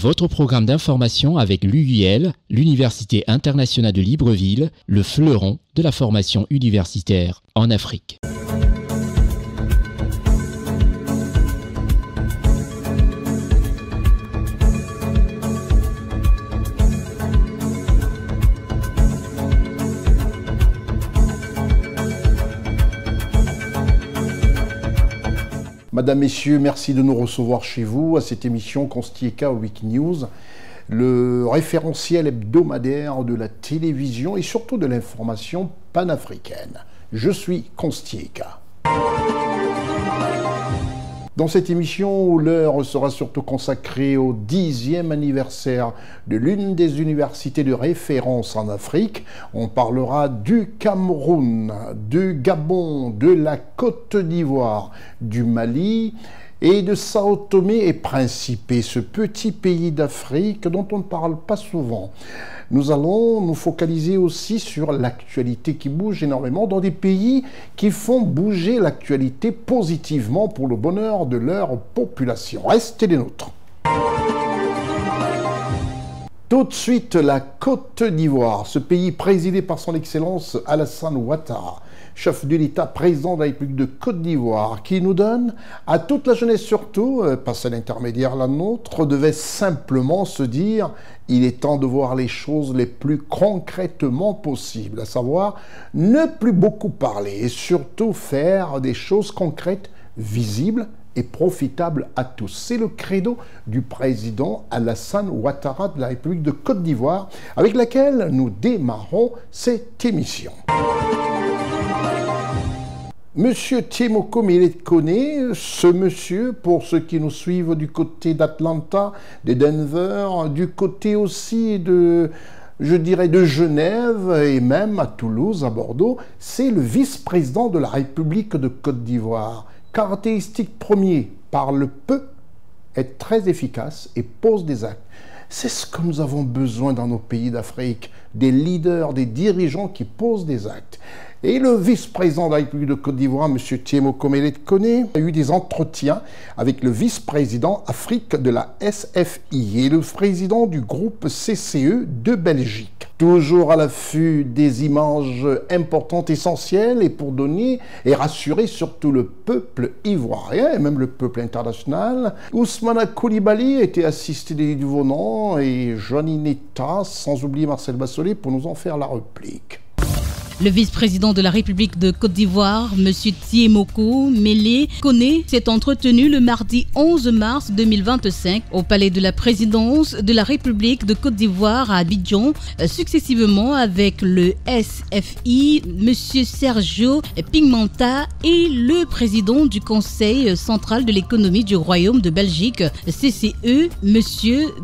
Votre programme d'information avec l'UIL, l'Université internationale de Libreville, le fleuron de la formation universitaire en Afrique. Madame, Messieurs, merci de nous recevoir chez vous à cette émission Constieka Wikinews, le référentiel hebdomadaire de la télévision et surtout de l'information panafricaine. Je suis Constieka. Dans cette émission, l'heure sera surtout consacrée au 10e anniversaire de l'une des universités de référence en Afrique. On parlera du Cameroun, du Gabon, de la Côte d'Ivoire, du Mali et de Sao Tomé et Principe, ce petit pays d'Afrique dont on ne parle pas souvent. Nous allons nous focaliser aussi sur l'actualité qui bouge énormément dans des pays qui font bouger l'actualité positivement pour le bonheur de leur population. Restez les nôtres. Tout de suite, la Côte d'Ivoire, ce pays présidé par son Excellence Alassane Ouattara, chef de l'État, président de la République de Côte d'Ivoire, qui nous donne, à toute la jeunesse surtout, pas celle intermédiaire, la nôtre, devait simplement se dire « il est temps de voir les choses les plus concrètement possibles », à savoir ne plus beaucoup parler et surtout faire des choses concrètes, visibles et profitables à tous. C'est le credo du président Alassane Ouattara de la République de Côte d'Ivoire, avec laquelle nous démarrons cette émission. Monsieur Tiemoko Mele-Kone, ce monsieur, pour ceux qui nous suivent du côté d'Atlanta, de Denver, du côté aussi de, je dirais, de Genève et même à Toulouse, à Bordeaux, c'est le vice-président de la République de Côte d'Ivoire. Caractéristique premier, parle peu, est très efficace et pose des actes. C'est ce que nous avons besoin dans nos pays d'Afrique, des leaders, des dirigeants qui posent des actes. Et le vice-président de la République de Côte d'Ivoire, M. Tiemoko Mele-Kone, a eu des entretiens avec le vice-président Afrique de la SFI et le président du groupe CCE de Belgique. Toujours à l'affût des images importantes, essentielles, et pour donner et rassurer surtout le peuple ivoirien et même le peuple international, Ousmane Coulibaly était assisté des nouveaux noms et Johnny Netta, sans oublier Marcel Bassolé, pour nous en faire la réplique. Le vice-président de la République de Côte d'Ivoire, M. Tiemoko Mele-Kone, s'est entretenu le mardi 11 mars 2025 au palais de la présidence de la République de Côte d'Ivoire à Abidjan, successivement avec le SFI, M. Sergio Pimenta, et le président du Conseil central de l'économie du Royaume de Belgique, CCE, M.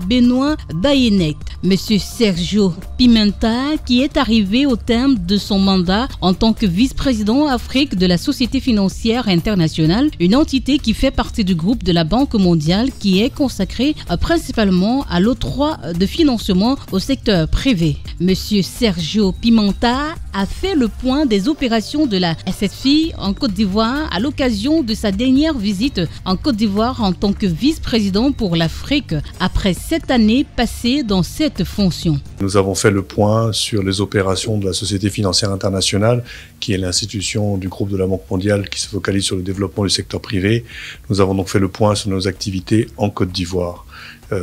Benoît Bayenek. M. Sergio Pimenta, qui est arrivé au terme de son mandat en tant que vice-président Afrique de la Société financière internationale, une entité qui fait partie du groupe de la Banque mondiale qui est consacrée principalement à l'octroi de financement au secteur privé. Monsieur Sergio Pimenta a fait le point des opérations de la SFI en Côte d'Ivoire à l'occasion de sa dernière visite en Côte d'Ivoire en tant que vice-président pour l'Afrique après 7 années passées dans cette fonction. Nous avons fait le point sur les opérations de la Société financière internationale, qui est l'institution du groupe de la Banque mondiale qui se focalise sur le développement du secteur privé. Nous avons donc fait le point sur nos activités en Côte d'Ivoire.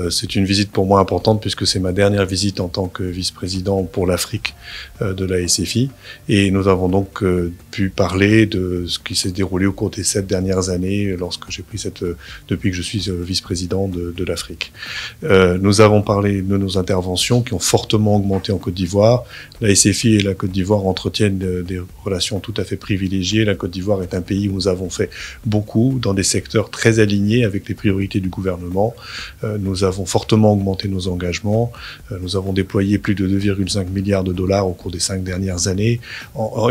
C'est une visite pour moi importante puisque c'est ma dernière visite en tant que vice-président pour l'Afrique de la SFI. Et nous avons donc pu parler de ce qui s'est déroulé au cours des 7 dernières années lorsque j'ai pris depuis que je suis vice-président de l'Afrique. Nous avons parlé de nos interventions qui ont fortement augmenté en Côte d'Ivoire. La SFI et la Côte d'Ivoire entretiennent des relations tout à fait privilégiées. La Côte d'Ivoire est un pays où nous avons fait beaucoup dans des secteurs très alignés avec les priorités du gouvernement. Nous avons fortement augmenté nos engagements. Nous avons déployé plus de 2,5 milliards de dollars au cours des 5 dernières années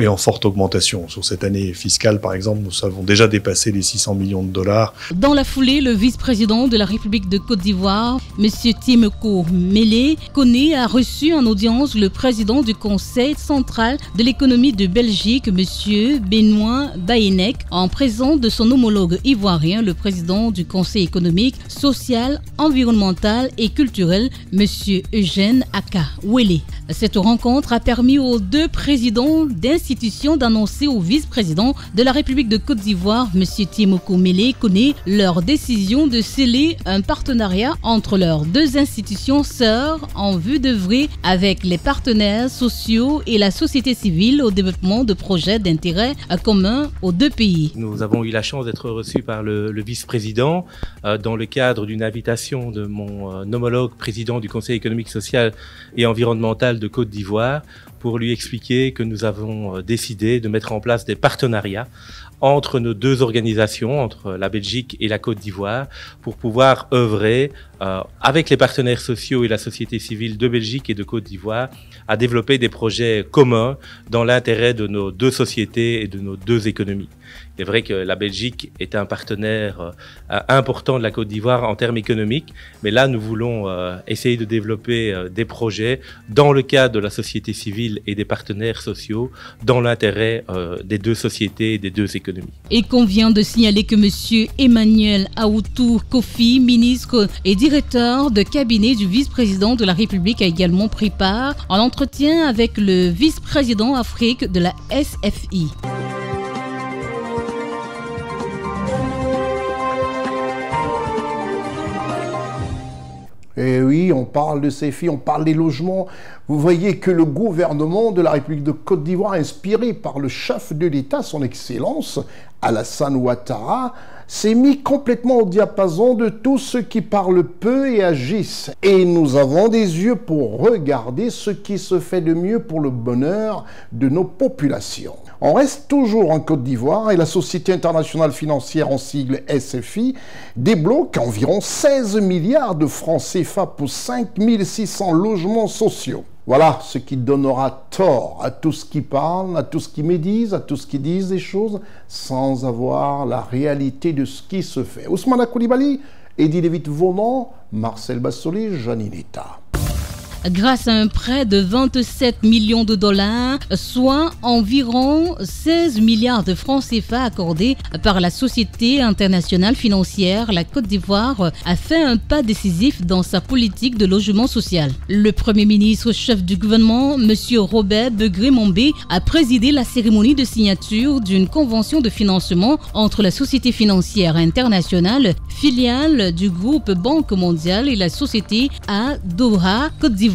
et en forte augmentation. Sur cette année fiscale, par exemple, nous avons déjà dépassé les 600 millions de dollars. Dans la foulée, le vice-président de la République de Côte d'Ivoire, M. Tiemoko Mele-Kone, a reçu en audience le président du Conseil central de l'économie de Belgique, M. Benoît Bayenek, en présence de son homologue ivoirien, le président du Conseil économique, social, environnemental et culturel, M. Eugène Aka Wele. Cette rencontre a permis aux deux présidents d'institutions d'annoncer au vice-président de la République de Côte d'Ivoire, M. Tiemoko Mele Kone, leur décision de sceller un partenariat entre leurs deux institutions sœurs en vue d'œuvrer avec les partenaires sociaux et la société civile au développement de projets d'intérêt commun aux deux pays. Nous avons eu la chance d'être reçus par le vice-président dans le cadre d'une invitation de mon homologue président du Conseil économique, social et environnemental de Côte d'Ivoire pour lui expliquer que nous avons décidé de mettre en place des partenariats entre nos deux organisations, entre la Belgique et la Côte d'Ivoire, pour pouvoir œuvrer avec les partenaires sociaux et la société civile de Belgique et de Côte d'Ivoire à développer des projets communs dans l'intérêt de nos deux sociétés et de nos deux économies. Il est vrai que la Belgique est un partenaire important de la Côte d'Ivoire en termes économiques, mais là nous voulons essayer de développer des projets dans le cadre de la société civile et des partenaires sociaux dans l'intérêt des deux sociétés et des deux économies. Il convient de signaler que M. Emmanuel Aoutou Kofi, ministre et directeur de cabinet du vice-président de la République, a également pris part en entretien avec le vice-président Afrique de la SFI. Et oui, on parle de ces filles, on parle des logements. Vous voyez que le gouvernement de la République de Côte d'Ivoire, inspiré par le chef de l'État, son Excellence, Alassane Ouattara, s'est mis complètement au diapason de tous ceux qui parlent peu et agissent. Et nous avons des yeux pour regarder ce qui se fait de mieux pour le bonheur de nos populations. On reste toujours en Côte d'Ivoire et la Société internationale financière en sigle SFI débloque environ 16 milliards de francs CFA pour 5600 logements sociaux. Voilà ce qui donnera tort à tous qui parlent, à tous qui médisent, à tous qui disent des choses sans avoir la réalité de ce qui se fait. Ousmane Koulibaly, Eddy Lévite-Vaunant, Marcel Bassolé, Janineta. Grâce à un prêt de 27 millions de dollars, soit environ 16 milliards de francs CFA accordés par la Société internationale financière, la Côte d'Ivoire a fait un pas décisif dans sa politique de logement social. Le Premier ministre chef du gouvernement, M. Robert Begré-Mambé, a présidé la cérémonie de signature d'une convention de financement entre la Société financière internationale, filiale du groupe Banque mondiale, et la société à Doha, Côte d'Ivoire,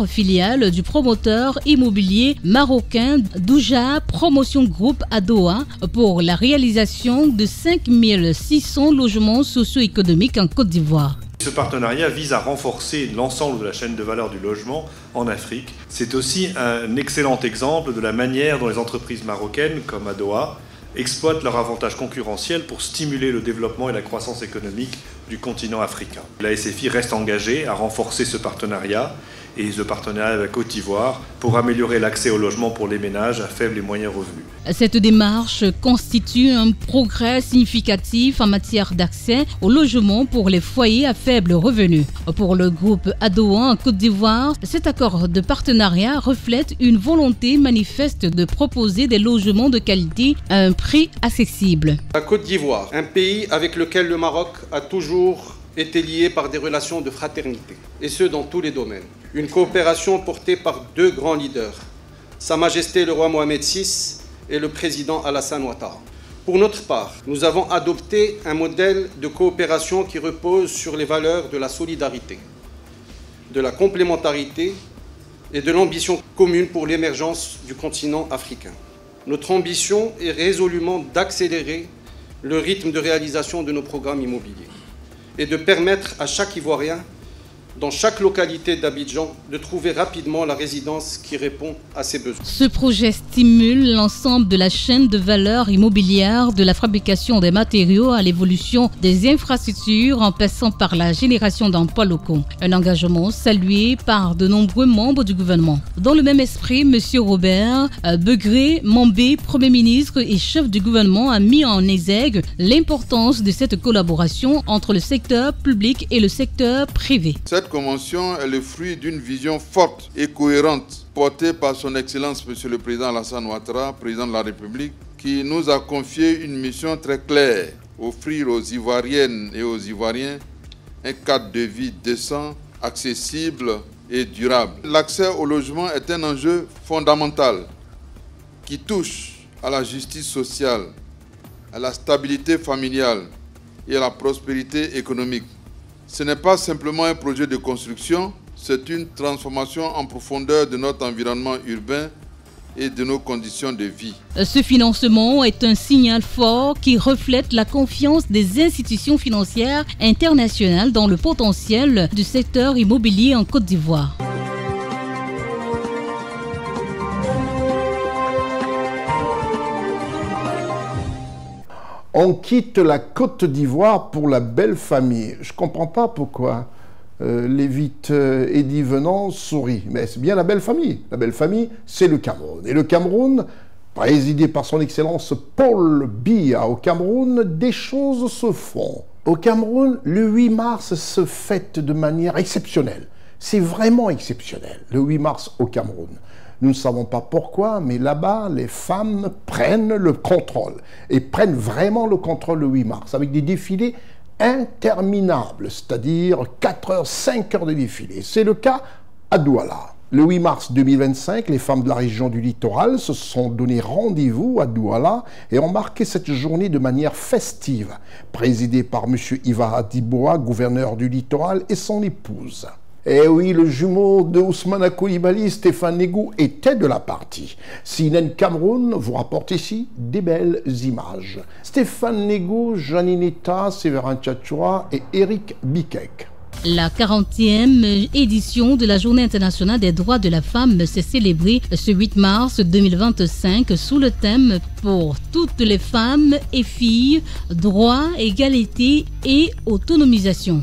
filiale du promoteur immobilier marocain Douja Promotion Group à Doha, pour la réalisation de 5600 logements socio-économiques en Côte d'Ivoire. Ce partenariat vise à renforcer l'ensemble de la chaîne de valeur du logement en Afrique. C'est aussi un excellent exemple de la manière dont les entreprises marocaines, comme à Doha, exploitent leur avantage concurrentiel pour stimuler le développement et la croissance économique du continent africain. La SFI reste engagée à renforcer ce partenariat et ce partenariat avec Côte d'Ivoire pour améliorer l'accès au logement pour les ménages à faibles et moyens revenus. Cette démarche constitue un progrès significatif en matière d'accès au logement pour les foyers à faible revenu. Pour le groupe Adoa en Côte d'Ivoire, cet accord de partenariat reflète une volonté manifeste de proposer des logements de qualité à un prix accessible. La Côte d'Ivoire, un pays avec lequel le Maroc a toujours été lié par des relations de fraternité, et ce dans tous les domaines. Une coopération portée par deux grands leaders, Sa Majesté le roi Mohamed VI et le président Alassane Ouattara. Pour notre part, nous avons adopté un modèle de coopération qui repose sur les valeurs de la solidarité, de la complémentarité et de l'ambition commune pour l'émergence du continent africain. Notre ambition est résolument d'accélérer le rythme de réalisation de nos programmes immobiliers et de permettre à chaque Ivoirien, dans chaque localité d'Abidjan, de trouver rapidement la résidence qui répond à ses besoins. Ce projet stimule l'ensemble de la chaîne de valeur immobilière, de la fabrication des matériaux à l'évolution des infrastructures, en passant par la génération d'emplois locaux. Un engagement salué par de nombreux membres du gouvernement. Dans le même esprit, M. Robert Begré-Mambé, Premier ministre et chef du gouvernement, a mis en exergue l'importance de cette collaboration entre le secteur public et le secteur privé. Cette convention est le fruit d'une vision forte et cohérente portée par son Excellence Monsieur le Président Alassane Ouattara, Président de la République, qui nous a confié une mission très claire, offrir aux Ivoiriennes et aux Ivoiriens un cadre de vie décent, accessible et durable. L'accès au logement est un enjeu fondamental qui touche à la justice sociale, à la stabilité familiale et à la prospérité économique. Ce n'est pas simplement un projet de construction, c'est une transformation en profondeur de notre environnement urbain et de nos conditions de vie. Ce financement est un signal fort qui reflète la confiance des institutions financières internationales dans le potentiel du secteur immobilier en Côte d'Ivoire. On quitte la Côte d'Ivoire pour la belle famille. Je ne comprends pas pourquoi. Lévite Eddy Venant sourit. Mais c'est bien la belle famille. La belle famille, c'est le Cameroun. Et le Cameroun, présidé par son Excellence Paul Biya au Cameroun, des choses se font. Au Cameroun, le 8 mars se fête de manière exceptionnelle. C'est vraiment exceptionnel, le 8 mars au Cameroun. Nous ne savons pas pourquoi, mais là-bas, les femmes prennent le contrôle. Et prennent vraiment le contrôle le 8 mars, avec des défilés interminables, c'est-à-dire 4 heures, 5 heures de défilé. C'est le cas à Douala. Le 8 mars 2025, les femmes de la région du littoral se sont donné rendez-vous à Douala et ont marqué cette journée de manière festive, présidée par M. Ivara Diboa, gouverneur du littoral, et son épouse. Eh oui, le jumeau de Ousmane Coulibaly, Stéphane Négou, était de la partie. CNN Cameroun vous rapporte ici des belles images. Stéphane Négou, Janine Eta, Séverin Tchatchoua et Eric Bikek. La 40e édition de la Journée internationale des droits de la femme s'est célébrée ce 8 mars 2025 sous le thème « Pour toutes les femmes et filles, droits, égalité et autonomisation ».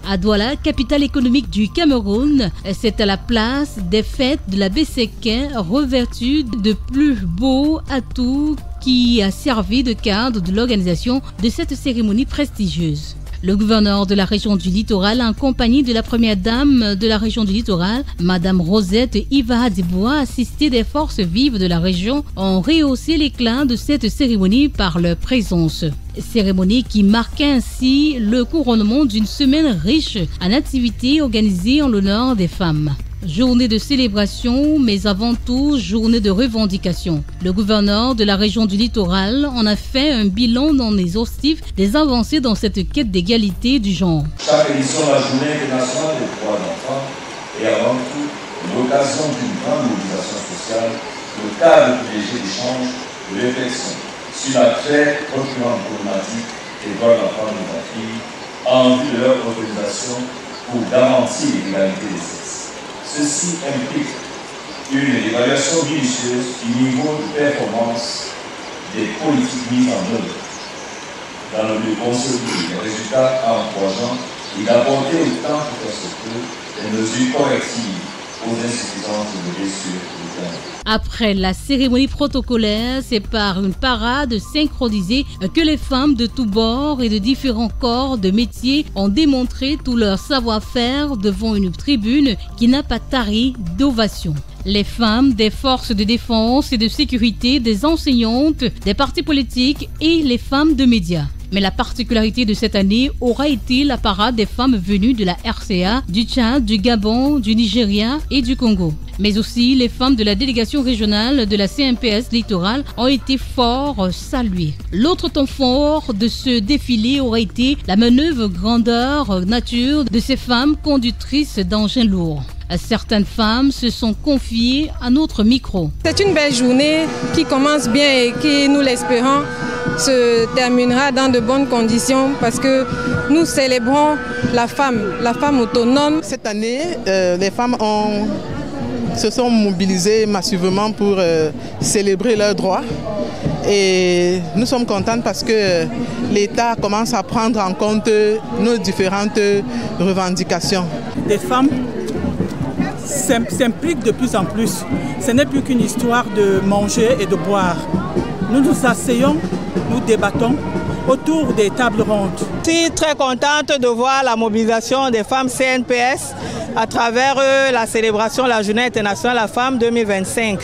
À Douala, capitale économique du Cameroun, c'est à la place des fêtes de la Besséquin revêtue de plus beaux atouts qui a servi de cadre de l'organisation de cette cérémonie prestigieuse. Le gouverneur de la région du Littoral, en compagnie de la première dame de la région du Littoral, Madame Rosette Ivara Diboa, assistée des forces vives de la région, ont rehaussé l'éclat de cette cérémonie par leur présence. Cérémonie qui marque ainsi le couronnement d'une semaine riche en activités organisées en l'honneur des femmes. Journée de célébration, mais avant tout, journée de revendication. Le gouverneur de la région du Littoral en a fait un bilan non exhaustif des avancées dans cette quête d'égalité du genre. Chaque édition de la Journée internationale des droits de l'enfant est avant tout l'occasion d'une grande mobilisation sociale, le cadre privilégié d'échange, de réflexion sur la très préoccupante problématique des droits de l'enfant et de la fille en vue de leur organisation pour garantir l'égalité des sexes. Ceci implique une évaluation minutieuse du niveau de performance des politiques mises en œuvre dans le but de consolider les résultats encourageants et d'apporter autant que faire se peut des mesures correctives aux insuffisances relevées sur le terrain. Après la cérémonie protocolaire, c'est par une parade synchronisée que les femmes de tous bords et de différents corps de métiers ont démontré tout leur savoir-faire devant une tribune qui n'a pas tari d'ovation. Les femmes des forces de défense et de sécurité, des enseignantes, des partis politiques et les femmes de médias. Mais la particularité de cette année aura été la parade des femmes venues de la RCA, du Tchad, du Gabon, du Nigeria et du Congo. Mais aussi les femmes de la délégation régionale de la CNPS Littoral ont été fort saluées. L'autre temps fort de ce défilé aura été la manœuvre grandeur nature de ces femmes conductrices d'engins lourds. Certaines femmes se sont confiées à notre micro. C'est une belle journée qui commence bien et qui, nous l'espérons, se terminera dans de bonnes conditions parce que nous célébrons la femme autonome. Cette année, les femmes se sont mobilisées massivement pour célébrer leurs droits. Et nous sommes contents parce que l'État commence à prendre en compte nos différentes revendications. Les femmes s'impliquent de plus en plus. Ce n'est plus qu'une histoire de manger et de boire. Nous nous asseyons, nous débattons autour des tables rondes. Je suis très contente de voir la mobilisation des femmes CNPS à travers la célébration de la Journée internationale de la femme 2025.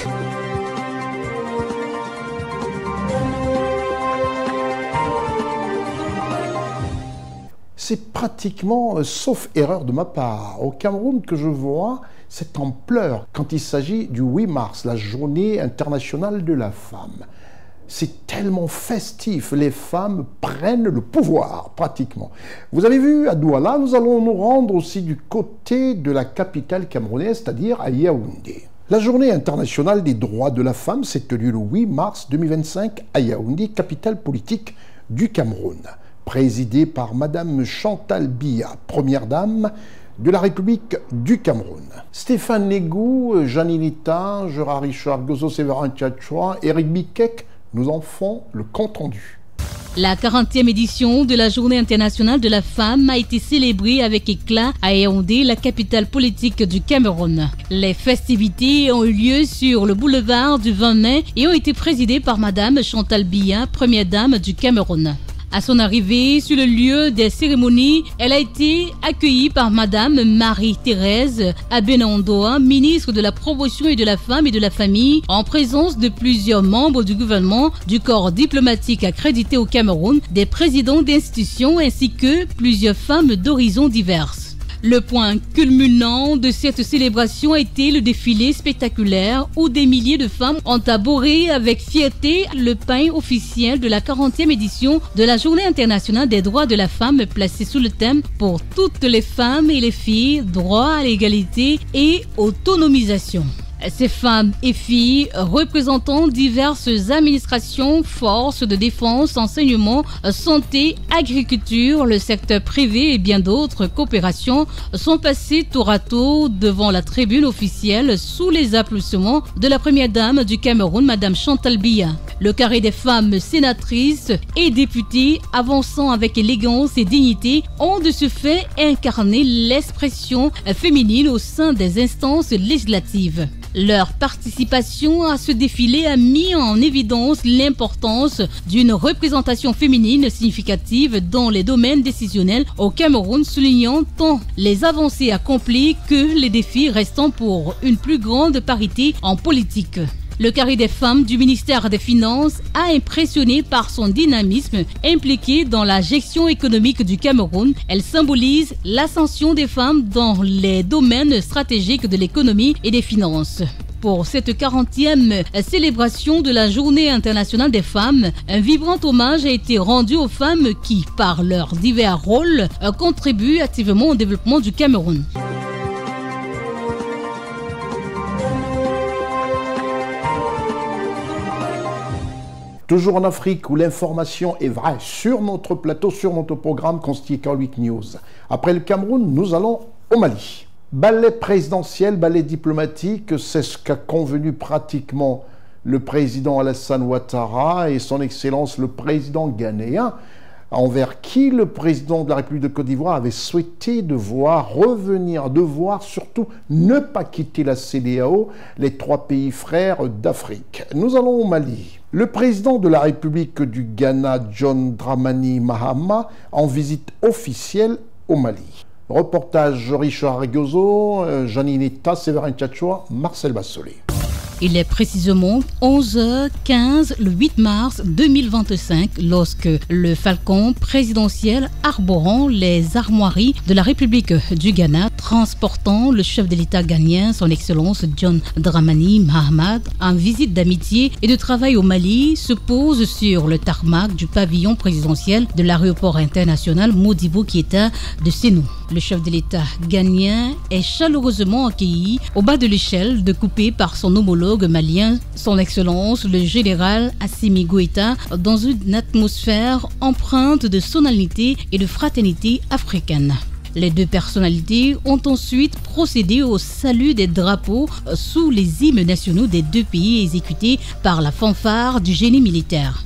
c'est pratiquement, sauf erreur de ma part, au Cameroun que je vois cette ampleur quand il s'agit du 8 mars, la journée internationale de la femme. C'est tellement festif, les femmes prennent le pouvoir, pratiquement. Vous avez vu, à Douala, nous allons nous rendre aussi du côté de la capitale camerounaise, c'est-à-dire à Yaoundé. La journée internationale des droits de la femme s'est tenue le 8 mars 2025 à Yaoundé, capitale politique du Cameroun, présidée par Madame Chantal Biya, première dame de la République du Cameroun. Stéphane Négou, Janinita, Gérard Richard Gozo, Séverin Tchatchoua, Eric Bikek, nous en font le compte-rendu. La 40e édition de la Journée internationale de la femme a été célébrée avec éclat à Yaoundé, la capitale politique du Cameroun. Les festivités ont eu lieu sur le boulevard du 20 mai et ont été présidées par Madame Chantal Biya, première dame du Cameroun. À son arrivée sur le lieu des cérémonies, elle a été accueillie par Madame Marie-Thérèse Abenondoa, ministre de la Promotion et de la Femme et de la Famille, en présence de plusieurs membres du gouvernement, du corps diplomatique accrédité au Cameroun, des présidents d'institutions ainsi que plusieurs femmes d'horizons diverses. Le point culminant de cette célébration a été le défilé spectaculaire où des milliers de femmes ont arboré avec fierté le pain officiel de la 40e édition de la Journée internationale des droits de la femme placée sous le thème « Pour toutes les femmes et les filles, droit à l'égalité et autonomisation ». Ces femmes et filles représentant diverses administrations, forces de défense, enseignement, santé, agriculture, le secteur privé et bien d'autres coopérations sont passées tour à tour devant la tribune officielle sous les applaudissements de la première dame du Cameroun, Madame Chantal Biya. Le carré des femmes sénatrices et députées avançant avec élégance et dignité ont de ce fait incarné l'expression féminine au sein des instances législatives. Leur participation à ce défilé a mis en évidence l'importance d'une représentation féminine significative dans les domaines décisionnels au Cameroun, soulignant tant les avancées accomplies que les défis restants pour une plus grande parité en politique. Le carré des femmes du ministère des Finances a impressionné par son dynamisme impliqué dans la gestion économique du Cameroun. Elle symbolise l'ascension des femmes dans les domaines stratégiques de l'économie et des finances. Pour cette 40e célébration de la Journée internationale des femmes, un vibrant hommage a été rendu aux femmes qui, par leurs divers rôles, contribuent activement au développement du Cameroun. Toujours en Afrique où l'information est vraie sur notre plateau, sur notre programme constitué K8 News. Après le Cameroun, nous allons au Mali. Ballet présidentiel, ballet diplomatique, c'est ce qu'a convenu pratiquement le président Alassane Ouattara et son Excellence le président ghanéen, envers qui le président de la République de Côte d'Ivoire avait souhaité devoir revenir, devoir surtout ne pas quitter la CEDEAO, les trois pays frères d'Afrique. Nous allons au Mali. Le président de la République du Ghana, John Dramani Mahama, en visite officielle au Mali. Reportage Richard Gozo, Janinita, Séverin Tchatchoua, Marcel Bassolé. Il est précisément 11h15 le 8 mars 2025 lorsque le Falcon présidentiel arborant les armoiries de la République du Ghana, transportant le chef de l'État ghanéen, son Excellence John Dramani Mahama, en visite d'amitié et de travail au Mali, se pose sur le tarmac du pavillon présidentiel de l'aéroport international Modibo Keïta de Sénou. Le chef de l'État ghanéen est chaleureusement accueilli au bas de l'échelle, découpé par son homologue malien, son Excellence le général Assimi Goïta, dans une atmosphère empreinte de solennité et de fraternité africaine. Les deux personnalités ont ensuite procédé au salut des drapeaux sous les hymnes nationaux des deux pays exécutés par la fanfare du génie militaire.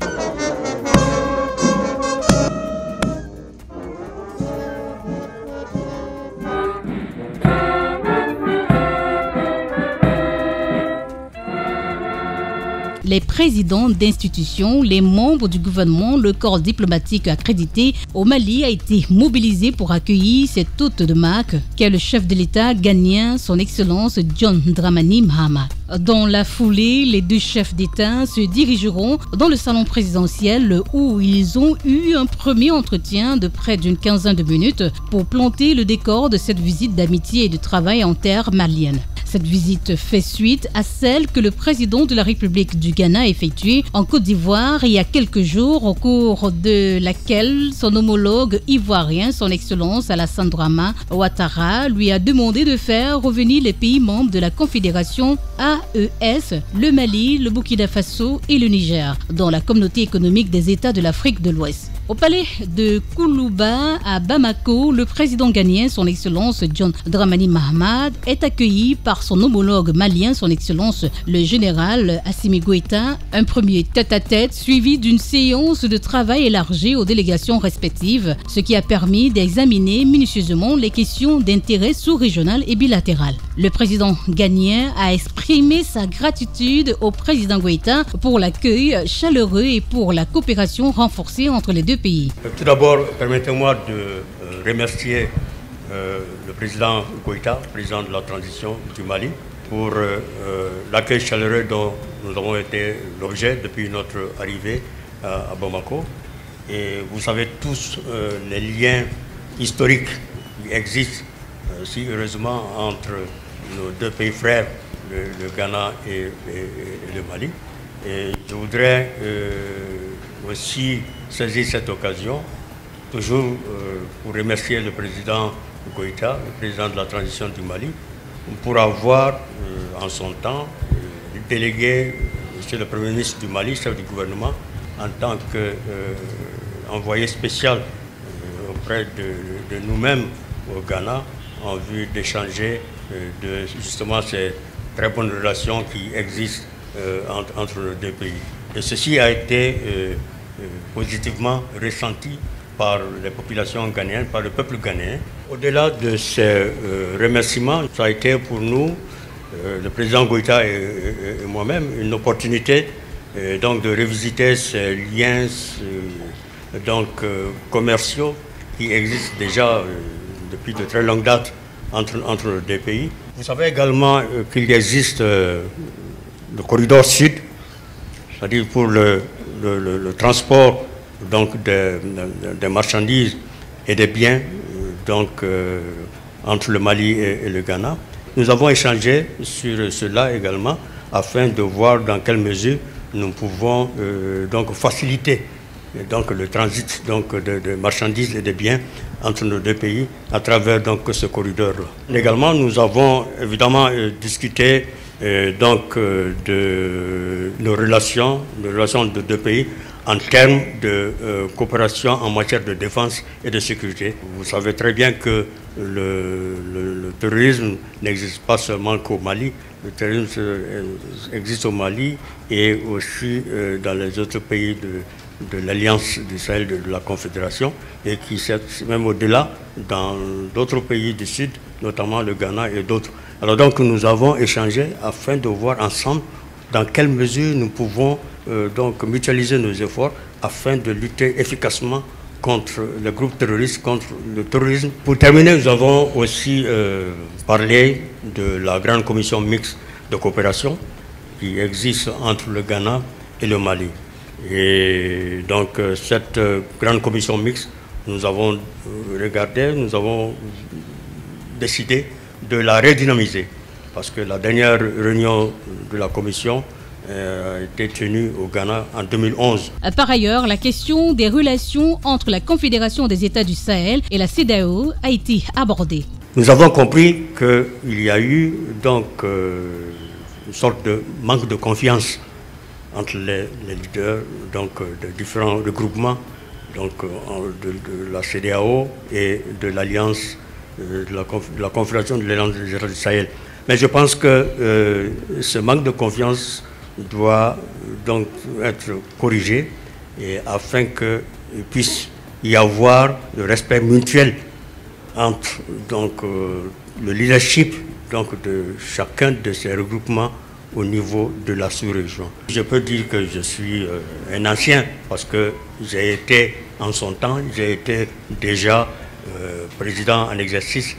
Les présidents d'institutions, les membres du gouvernement, le corps diplomatique accrédité au Mali a été mobilisé pour accueillir cet hôte de marque qu'est le chef de l'État ghanéen, son Excellence John Dramani Mahama. Dans la foulée, les deux chefs d'État se dirigeront dans le salon présidentiel où ils ont eu un premier entretien de près d'une quinzaine de minutes pour planter le décor de cette visite d'amitié et de travail en terre malienne. Cette visite fait suite à celle que le président de la République du Ghana a effectuée en Côte d'Ivoire il y a quelques jours, au cours de laquelle son homologue ivoirien, son Excellence Alassane Dramane Ouattara, lui a demandé de faire revenir les pays membres de la Confédération AES, le Mali, le Burkina Faso et le Niger, dans la communauté économique des États de l'Afrique de l'Ouest. Au palais de Koulouba à Bamako, le président ghanéen, son Excellence John Dramani Mahama, est accueilli par son homologue malien, son Excellence le général Assimi Goïta. Un premier tête-à-tête suivi d'une séance de travail élargie aux délégations respectives, ce qui a permis d'examiner minutieusement les questions d'intérêt sous-régional et bilatéral. Le président ghanéen a exprimé sa gratitude au président Goïta pour l'accueil chaleureux et pour la coopération renforcée entre les deux pays. Tout d'abord, permettez-moi de remercier le président Goïta, président de la transition du Mali, pour l'accueil chaleureux dont nous avons été l'objet depuis notre arrivée à Bamako. Et vous savez tous les liens historiques qui existent si heureusement entre nos deux pays frères, le Ghana et le Mali. Et je voudrais aussi saisir cette occasion, toujours pour remercier le président Goïta, le président de la transition du Mali, pour avoir en son temps délégué M. le Premier ministre du Mali, chef du gouvernement, en tant qu'envoyé spécial auprès de nous-mêmes au Ghana, en vue d'échanger de justement ces très bonnes relations qui existent entre les deux pays. Et ceci a été positivement ressenti par les populations ghanéennes, par le peuple ghanéen. Au-delà de ces remerciements, ça a été pour nous, le président Goïta et moi-même, une opportunité donc de revisiter ces liens commerciaux qui existent déjà depuis de très longues dates entre les deux pays. Vous savez également qu'il existe le corridor sud, c'est-à-dire pour le transport donc des marchandises et des biens entre le Mali et le Ghana. Nous avons échangé sur cela également afin de voir dans quelle mesure nous pouvons faciliter le transit de marchandises et de biens entre nos deux pays à travers ce corridor-là. Également, nous avons évidemment discuté de nos relations de deux pays en termes de coopération en matière de défense et de sécurité. Vous savez très bien que le terrorisme n'existe pas seulement qu'au Mali. Le terrorisme existe au Mali et aussi dans les autres pays de l'Alliance du Sahel, de la Confédération, et qui même au-delà, dans d'autres pays du Sud, notamment le Ghana et d'autres. Alors donc nous avons échangé afin de voir ensemble dans quelle mesure nous pouvons mutualiser nos efforts afin de lutter efficacement contre les groupes terroristes, contre le terrorisme. Pour terminer, nous avons aussi parlé de la grande commission mixte de coopération qui existe entre le Ghana et le Mali. Et donc cette grande commission mixte, nous avons regardé, nous avons décidé de la redynamiser parce que la dernière réunion de la commission a été tenue au Ghana en 2011. Par ailleurs, la question des relations entre la Confédération des États du Sahel et la CEDEAO a été abordée. Nous avons compris qu'il y a eu une sorte de manque de confiance entre les leaders de différents regroupements de la CEDEAO et de l'Alliance de la Confédération de l'Alliance des États du Sahel. Mais je pense que ce manque de confiance doit donc être corrigé afin qu'il puisse y avoir le respect mutuel entre le leadership de chacun de ces regroupements au niveau de la sous-région. Je peux dire que je suis un ancien parce que j'ai été en son temps, j'ai été déjà président en exercice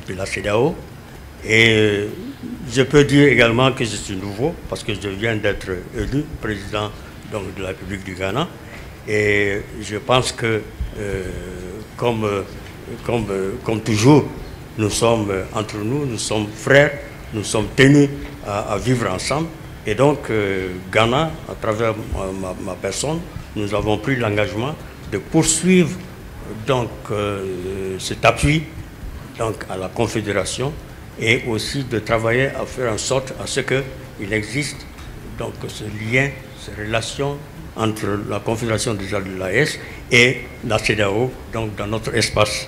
de la CEDEAO et je peux dire également que je suis nouveau parce que je viens d'être élu président donc, de la République du Ghana et je pense que comme toujours, nous sommes entre nous, nous sommes frères, nous sommes tenus à vivre ensemble. Et donc, Ghana, à travers ma personne, nous avons pris l'engagement de poursuivre donc, cet appui donc, à la Confédération et aussi de travailler à faire en sorte à ce qu'il existe donc, ce lien, ces relations entre la Confédération des États de l'AES et la CEDEAO, donc dans notre espace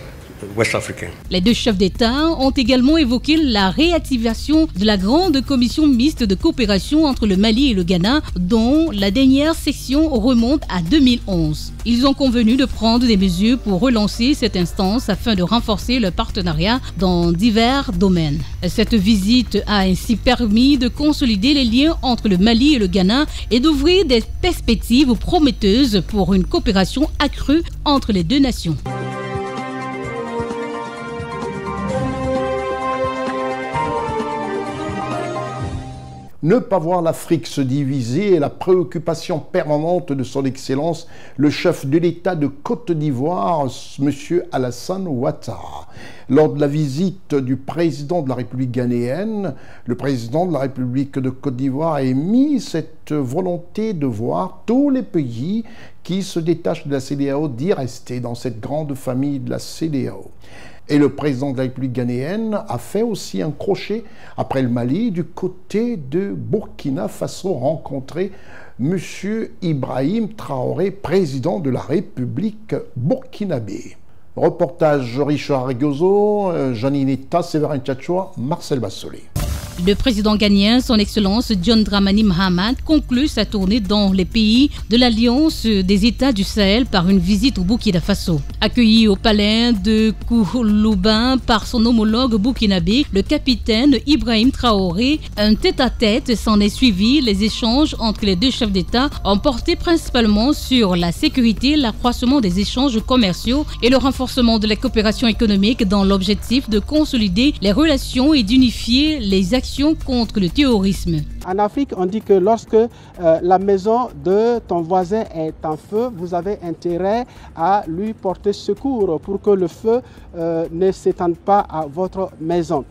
ouest-africain. Les deux chefs d'État ont également évoqué la réactivation de la grande commission mixte de coopération entre le Mali et le Ghana, dont la dernière session remonte à 2011. Ils ont convenu de prendre des mesures pour relancer cette instance afin de renforcer le partenariat dans divers domaines. Cette visite a ainsi permis de consolider les liens entre le Mali et le Ghana et d'ouvrir des perspectives prometteuses pour une coopération accrue entre les deux nations. Ne pas voir l'Afrique se diviser est la préoccupation permanente de son Excellence, le chef de l'État de Côte d'Ivoire, M. Alassane Ouattara. Lors de la visite du président de la République ghanéenne, le président de la République de Côte d'Ivoire a émis cette volonté de voir tous les pays qui se détachent de la CEDEAO d'y rester dans cette grande famille de la CEDEAO. Et le président de la République ghanéenne a fait aussi un crochet après le Mali du côté de Burkina Faso, rencontrer M. Ibrahim Traoré, président de la République burkinabé. Reportage Richard Regozo, Janineta, Séverin Tchatchoua, Marcel Bassolé. Le président ghanéen, son Excellence John Dramani Mahama, conclut sa tournée dans les pays de l'Alliance des États du Sahel par une visite au Burkina Faso. Accueilli au palais de Koulouba par son homologue burkinabé, le capitaine Ibrahim Traoré, un tête-à-tête s'en est suivi. Les échanges entre les deux chefs d'État ont porté principalement sur la sécurité, l'accroissement des échanges commerciaux et le renforcement de la coopération économique dans l'objectif de consolider les relations et d'unifier les actions contre le terrorisme. En Afrique, on dit que lorsque la maison de ton voisin est en feu, vous avez intérêt à lui porter secours pour que le feu ne s'étende pas à votre maison.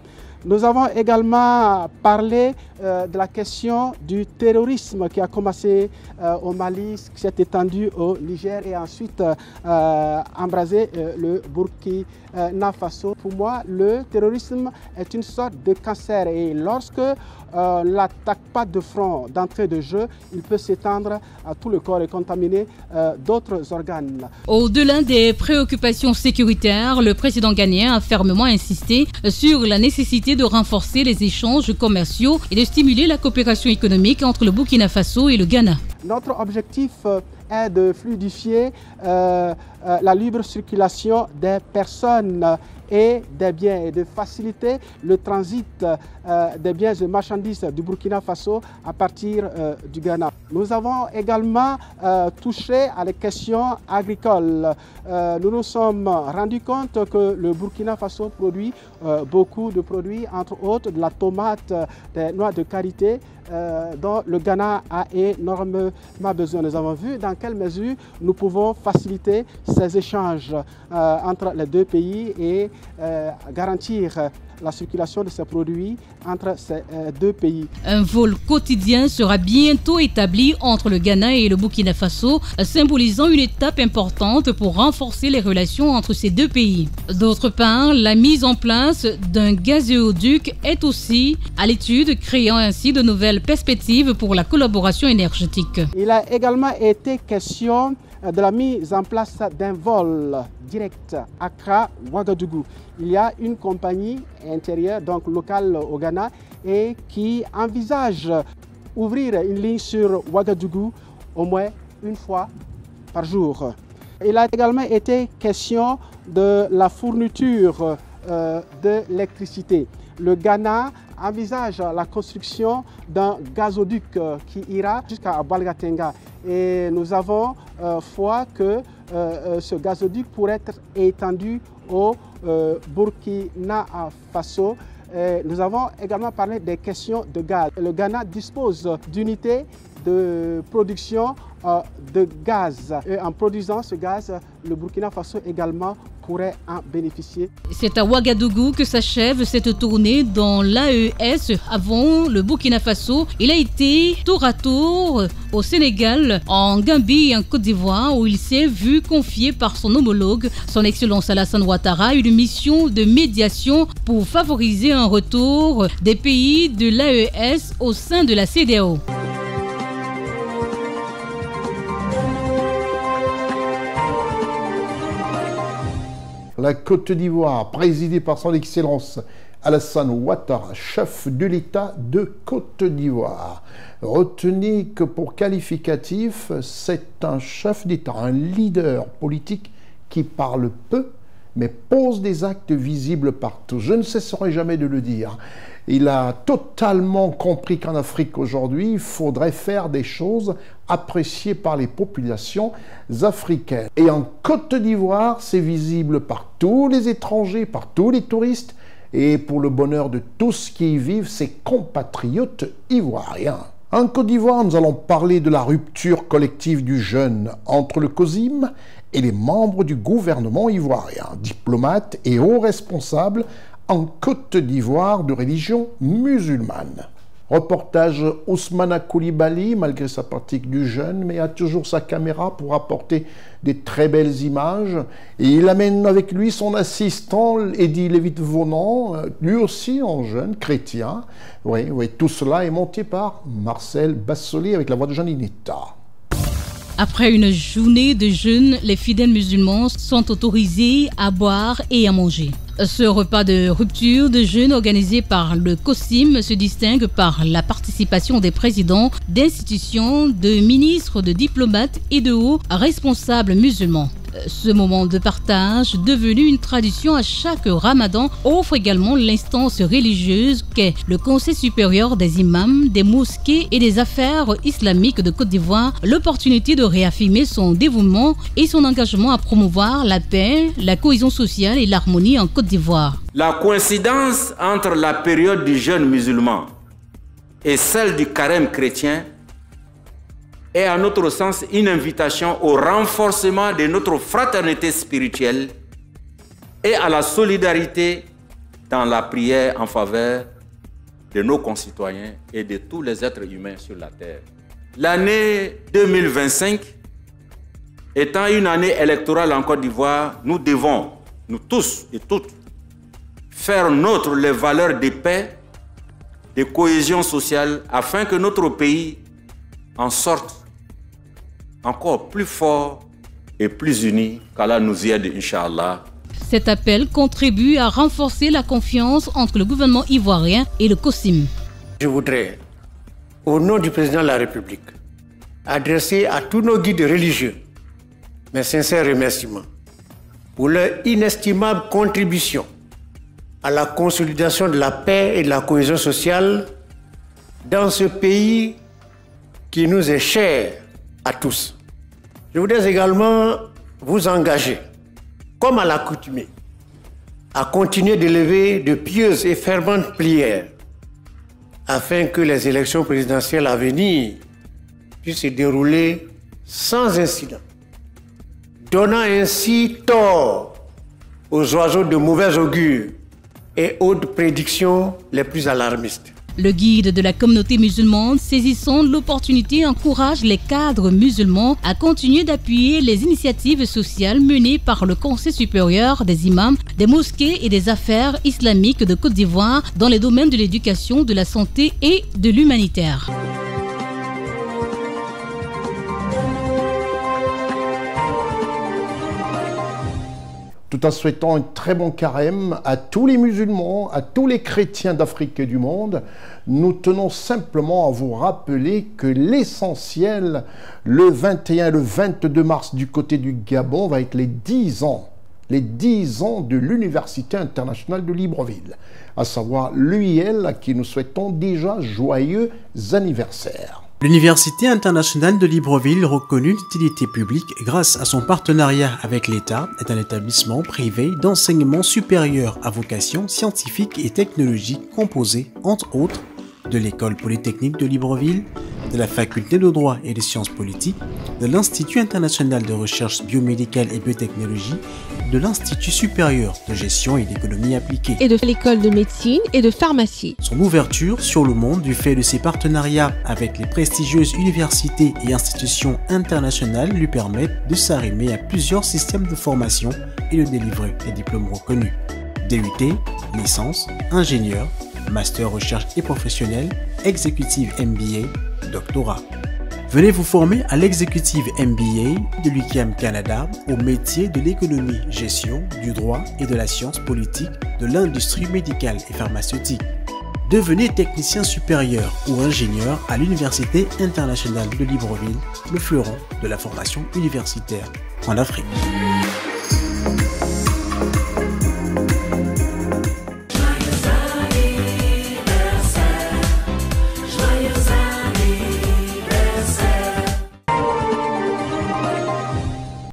Nous avons également parlé de la question du terrorisme qui a commencé au Mali, qui s'est étendu au Niger et ensuite embrasé le Burkina Faso. Pour moi, le terrorisme est une sorte de cancer et lorsque on ne l'attaque pas de front, d'entrée de jeu, il peut s'étendre à tout le corps et contaminer d'autres organes. Au-delà des préoccupations sécuritaires, le président ghanéen a fermement insisté sur la nécessité de renforcer les échanges commerciaux et de stimuler la coopération économique entre le Burkina Faso et le Ghana. Notre objectif est de fluidifier la libre circulation des personnes et des biens et de faciliter le transit des biens et marchandises du Burkina Faso à partir du Ghana. Nous avons également touché à les questions agricoles. Nous nous sommes rendus compte que le Burkina Faso produit beaucoup de produits, entre autres de la tomate, des noix de karité, dont le Ghana a énormément besoin. Nous avons vu dans quelle mesure nous pouvons faciliter ces échanges entre les deux pays et garantir la circulation de ces produits entre ces deux pays. Un vol quotidien sera bientôt établi entre le Ghana et le Burkina Faso, symbolisant une étape importante pour renforcer les relations entre ces deux pays. D'autre part, la mise en place d'un gazéoduc est aussi à l'étude, créant ainsi de nouvelles perspectives pour la collaboration énergétique. Il a également été question de la mise en place d'un vol direct Accra-Ouagadougou. Il y a une compagnie intérieure, donc locale au Ghana, et qui envisage ouvrir une ligne sur Ouagadougou au moins une fois par jour. Il a également été question de la fourniture de l'électricité. Le Ghana envisage la construction d'un gazoduc qui ira jusqu'à Balgatenga. Et nous avons foi que ce gazoduc pourrait être étendu au Burkina Faso. Nous avons également parlé des questions de gaz. Le Ghana dispose d'unités de production de gaz. Et en produisant ce gaz, le Burkina Faso également pourrait en bénéficier. C'est à Ouagadougou que s'achève cette tournée dans l'AES avant le Burkina Faso. Il a été tour à tour au Sénégal, en Gambie et en Côte d'Ivoire où il s'est vu confier par son homologue, son Excellence Alassane Ouattara, une mission de médiation pour favoriser un retour des pays de l'AES au sein de la CEDEAO. La Côte d'Ivoire, présidée par son Excellence Alassane Ouattara, chef de l'État de Côte d'Ivoire. Retenez que pour qualificatif, c'est un chef d'État, un leader politique qui parle peu, mais pose des actes visibles partout. Je ne cesserai jamais de le dire. Il a totalement compris qu'en Afrique aujourd'hui, il faudrait faire des choses appréciées par les populations africaines. Et en Côte d'Ivoire, c'est visible par tous les étrangers, par tous les touristes, et pour le bonheur de tous qui y vivent, ses compatriotes ivoiriens. En Côte d'Ivoire, nous allons parler de la rupture collective du jeûne entre le COSIM et les membres du gouvernement ivoirien, diplomates et hauts responsables en Côte d'Ivoire de religion musulmane. Reportage Ousmana Koulibaly, malgré sa pratique du jeûne, mais a toujours sa caméra pour apporter des très belles images. Et il amène avec lui son assistant, Eddy Lévite-Vonan, lui aussi en jeûne, chrétien. Oui, tout cela est monté par Marcel Bassoli avec la voix de Janinita. Après une journée de jeûne, les fidèles musulmans sont autorisés à boire et à manger. Ce repas de rupture de jeûne organisé par le COSIM se distingue par la participation des présidents d'institutions, de ministres, de diplomates et de hauts responsables musulmans. Ce moment de partage, devenu une tradition à chaque ramadan, offre également l'instance religieuse qu'est le Conseil supérieur des imams, des mosquées et des affaires islamiques de Côte d'Ivoire l'opportunité de réaffirmer son dévouement et son engagement à promouvoir la paix, la cohésion sociale et l'harmonie en Côte d'Ivoire. La coïncidence entre la période du jeûne musulman et celle du carême chrétien est à notre sens une invitation au renforcement de notre fraternité spirituelle et à la solidarité dans la prière en faveur de nos concitoyens et de tous les êtres humains sur la terre. L'année 2025 étant une année électorale en Côte d'Ivoire, nous devons, nous tous et toutes, faire nôtre les valeurs de paix, de cohésion sociale, afin que notre pays en sorte encore plus fort et plus uni, qu'Allah nous y aide, Inch'Allah. Cet appel contribue à renforcer la confiance entre le gouvernement ivoirien et le COSIM. Je voudrais, au nom du président de la République, adresser à tous nos guides religieux mes sincères remerciements pour leur inestimable contribution à la consolidation de la paix et de la cohésion sociale dans ce pays qui nous est cher à tous. Je voudrais également vous engager, comme à l'accoutumée, à continuer d'élever de pieuses et ferventes prières afin que les élections présidentielles à venir puissent se dérouler sans incident, donnant ainsi tort aux oiseaux de mauvais augure et aux prédictions les plus alarmistes. Le guide de la communauté musulmane, saisissant l'opportunité, encourage les cadres musulmans à continuer d'appuyer les initiatives sociales menées par le Conseil supérieur des imams, des mosquées et des affaires islamiques de Côte d'Ivoire dans les domaines de l'éducation, de la santé et de l'humanitaire. Tout en souhaitant un très bon carême à tous les musulmans, à tous les chrétiens d'Afrique et du monde, nous tenons simplement à vous rappeler que l'essentiel, le 21 et le 22 mars du côté du Gabon, va être les 10 ans les 10 ans de l'Université internationale de Libreville, à savoir l'UIL, à qui nous souhaitons déjà joyeux anniversaire. L'Université internationale de Libreville, reconnue d'utilité publique grâce à son partenariat avec l'État, est un établissement privé d'enseignement supérieur à vocation scientifique et technologique composé, entre autres, de l'École polytechnique de Libreville, de la Faculté de droit et des sciences politiques, de l'Institut international de recherche biomédicale et biotechnologie, de l'Institut supérieur de gestion et d'économie appliquée, et de l'École de médecine et de pharmacie. Son ouverture sur le monde du fait de ses partenariats avec les prestigieuses universités et institutions internationales lui permettent de s'arrimer à plusieurs systèmes de formation et de délivrer des diplômes reconnus. DUT, licence, ingénieur, master recherche et professionnel, exécutive MBA, doctorat. Venez vous former à l'exécutive MBA de l'UQAM Canada au métier de l'économie, gestion, du droit et de la science politique de l'industrie médicale et pharmaceutique. Devenez technicien supérieur ou ingénieur à l'Université internationale de Libreville, le fleuron de la formation universitaire en Afrique.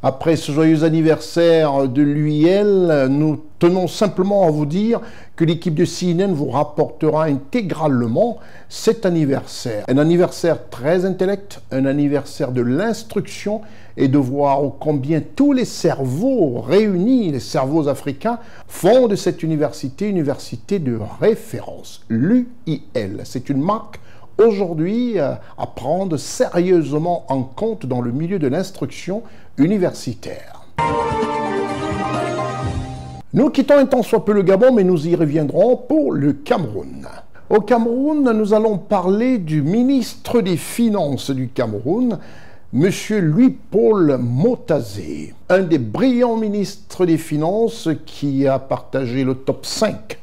Après ce joyeux anniversaire de l'UIL, nous tenons simplement à vous dire que l'équipe de CNN vous rapportera intégralement cet anniversaire. Un anniversaire très intellect, un anniversaire de l'instruction et de voir combien tous les cerveaux réunis, les cerveaux africains, font de cette université une université de référence, l'UIL. C'est une marque aujourd'hui à prendre sérieusement en compte dans le milieu de l'instruction universitaire. Nous quittons un tant soit peu le Gabon, mais nous y reviendrons pour le Cameroun. Au Cameroun, nous allons parler du ministre des Finances du Cameroun, M. Louis-Paul Motazé, un des brillants ministres des Finances qui a partagé le top 5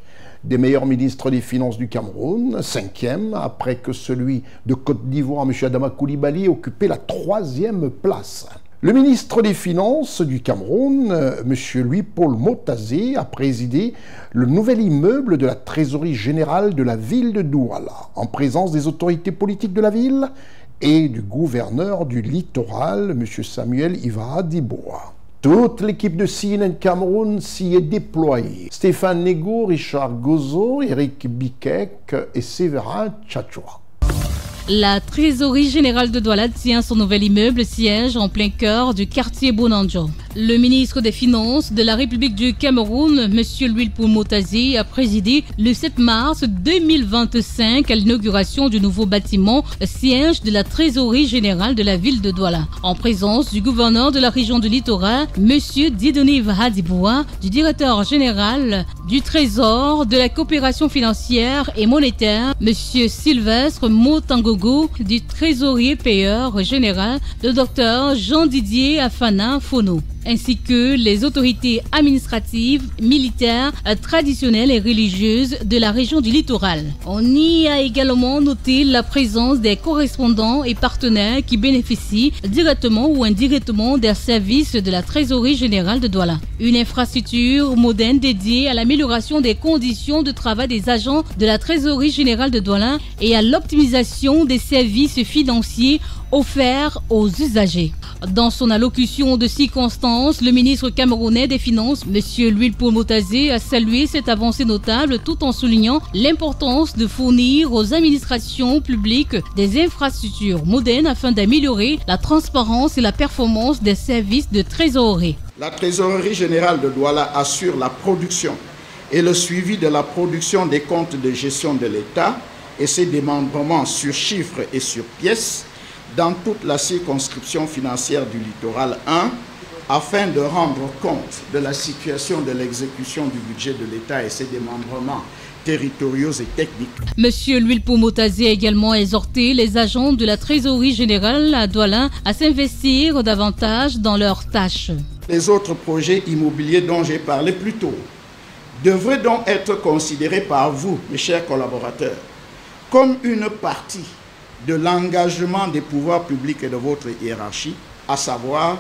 des meilleurs ministres des Finances du Cameroun, 5e, après que celui de Côte d'Ivoire, M. Adama Coulibaly, occupait la 3e place. Le ministre des Finances du Cameroun, M. Louis-Paul Motazé, a présidé le nouvel immeuble de la trésorerie générale de la ville de Douala, en présence des autorités politiques de la ville et du gouverneur du littoral, M. Samuel Iva Diboa. Toute l'équipe de CNN Cameroun s'y est déployée. Stéphane Nego, Richard Gozo, Eric Bikek et Séverin Tchatchoua. La trésorerie générale de Douala tient son nouvel immeuble siège en plein cœur du quartier Bonanjo. Le ministre des Finances de la République du Cameroun, M. Louis-Paul Motazé, a présidé le 7 mars 2025 à l'inauguration du nouveau bâtiment siège de la trésorerie générale de la ville de Douala, en présence du gouverneur de la région du littoral, M. Dieudonné Vahadiboua, du directeur général du Trésor, de la coopération financière et monétaire, M. Sylvestre Motango, du trésorier payeur général, le docteur Jean-Didier Afana Fono, ainsi que les autorités administratives, militaires, traditionnelles et religieuses de la région du littoral. On y a également noté la présence des correspondants et partenaires qui bénéficient directement ou indirectement des services de la trésorerie générale de Douala. Une infrastructure moderne dédiée à l'amélioration des conditions de travail des agents de la trésorerie générale de Douala et à l'optimisation des services financiers offerts aux usagers. Dans son allocution de circonstance, le ministre camerounais des Finances, M. Louis-Paul Motazé, a salué cette avancée notable tout en soulignant l'importance de fournir aux administrations publiques des infrastructures modernes afin d'améliorer la transparence et la performance des services de trésorerie. La trésorerie générale de Douala assure la production et le suivi de la production des comptes de gestion de l'État et ses démembrements sur chiffres et sur pièces dans toute la circonscription financière du littoral 1 afin de rendre compte de la situation de l'exécution du budget de l'État et ses démembrements territoriaux et techniques. Monsieur Louis-Paul Motazé a également exhorté les agents de la trésorerie générale à Douala à s'investir davantage dans leurs tâches. Les autres projets immobiliers dont j'ai parlé plus tôt devraient donc être considérés par vous, mes chers collaborateurs, comme une partie de l'engagement des pouvoirs publics et de votre hiérarchie, à savoir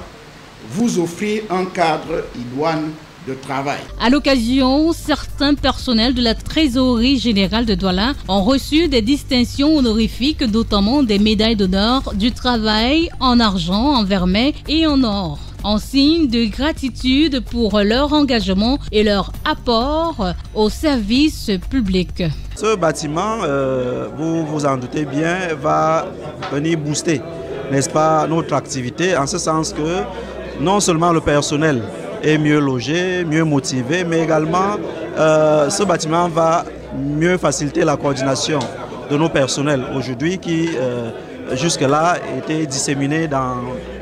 vous offrir un cadre idoine de travail. À l'occasion, certains personnels de la Trésorerie générale de Douala ont reçu des distinctions honorifiques, notamment des médailles d'honneur du travail en argent, en vermeil et en or, en signe de gratitude pour leur engagement et leur apport au service public. Ce bâtiment, vous vous en doutez bien, va venir booster, n'est-ce pas, notre activité, en ce sens que non seulement le personnel est mieux logé, mieux motivé, mais également ce bâtiment va mieux faciliter la coordination de nos personnels aujourd'hui qui jusque-là étaient disséminés dans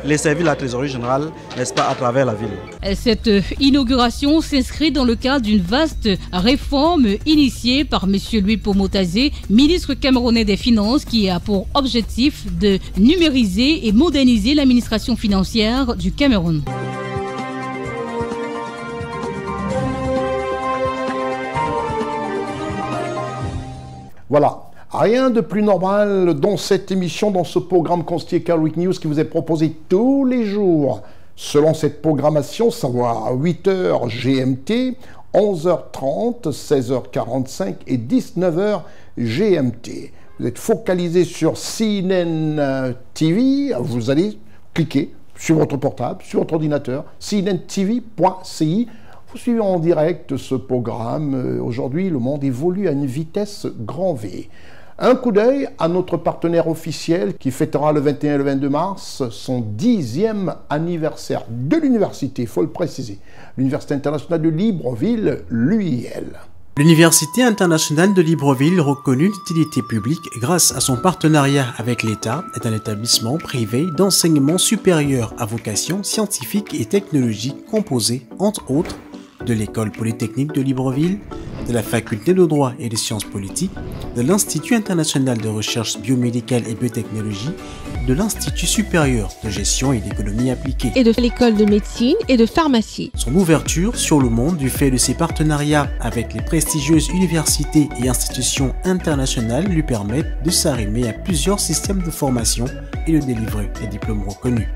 les services de la Trésorerie générale, n'est-ce pas, à travers la ville. Cette inauguration s'inscrit dans le cadre d'une vaste réforme initiée par M. Louis Pomotazé, ministre camerounais des Finances, qui a pour objectif de numériser et moderniser l'administration financière du Cameroun. Voilà. Rien de plus normal dans cette émission, dans ce programme constitué Car Week News qui vous est proposé tous les jours selon cette programmation, savoir à 8h GMT, 11h30, 16h45 et 19h GMT. Vous êtes focalisé sur CNN TV, vous allez cliquer sur votre portable, sur votre ordinateur, cnntv.ci. Vous suivez en direct ce programme. Aujourd'hui, le monde évolue à une vitesse grand V. Un coup d'œil à notre partenaire officiel qui fêtera le 21 et le 22 mars son 10e anniversaire de l'université, il faut le préciser, l'Université internationale de Libreville, l'UIL. L'Université internationale de Libreville, reconnue d'utilité publique grâce à son partenariat avec l'État, est un établissement privé d'enseignement supérieur à vocation scientifique et technologique composé, entre autres, de l'École polytechnique de Libreville, de la Faculté de droit et des sciences politiques, de l'Institut international de recherche biomédicale et biotechnologie, de l'Institut supérieur de gestion et d'économie appliquée, et de l'École de médecine et de pharmacie. Son ouverture sur le monde du fait de ses partenariats avec les prestigieuses universités et institutions internationales lui permettent de s'arrimer à plusieurs systèmes de formation et de délivrer des diplômes reconnus.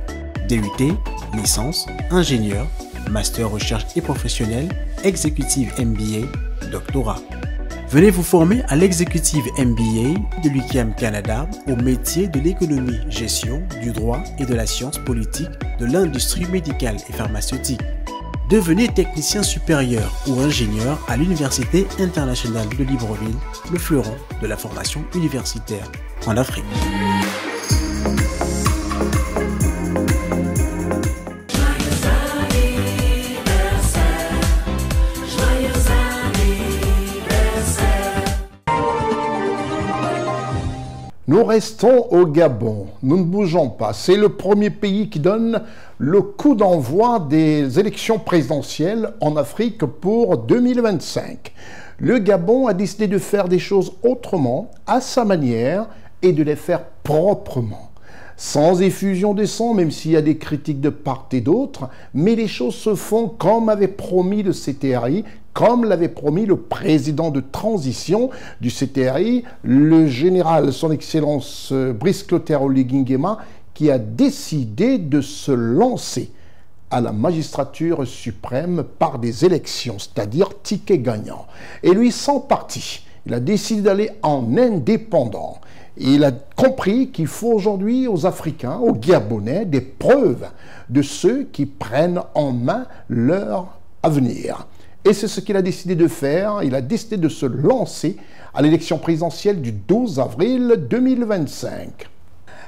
DUT, licence, ingénieur, master recherche et professionnel, exécutive MBA, doctorat. Venez vous former à l'exécutive MBA de l'UQAM Canada au métier de l'économie, gestion, du droit et de la science politique de l'industrie médicale et pharmaceutique. Devenez technicien supérieur ou ingénieur à l'Université internationale de Libreville, le fleuron de la formation universitaire en Afrique. Nous restons au Gabon, nous ne bougeons pas. C'est le premier pays qui donne le coup d'envoi des élections présidentielles en Afrique pour 2025. Le Gabon a décidé de faire des choses autrement, à sa manière, et de les faire proprement. Sans effusion de sang, même s'il y a des critiques de part et d'autre, mais les choses se font comme avait promis le CTRI, comme l'avait promis le président de transition du CTRI, le général, son Excellence Brice Clotaire Oligui Nguema, qui a décidé de se lancer à la magistrature suprême par des élections, c'est-à-dire ticket gagnant. Et lui, sans parti, il a décidé d'aller en indépendant. Et il a compris qu'il faut aujourd'hui aux Africains, aux Gabonais, des preuves de ceux qui prennent en main leur avenir. Et c'est ce qu'il a décidé de faire. Il a décidé de se lancer à l'élection présidentielle du 12 avril 2025.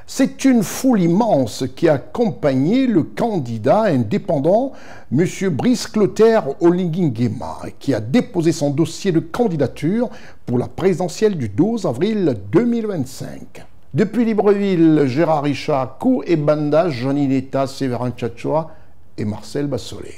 C'est une foule immense qui a accompagné le candidat indépendant, M. Brice Clotaire Oligui Nguema, qui a déposé son dossier de candidature pour la présidentielle du 12 avril 2025. Depuis Libreville, Gérard Richard, Kou et Banda, Johnny Neta, Séverin Tchatchoua et Marcel Bassolé.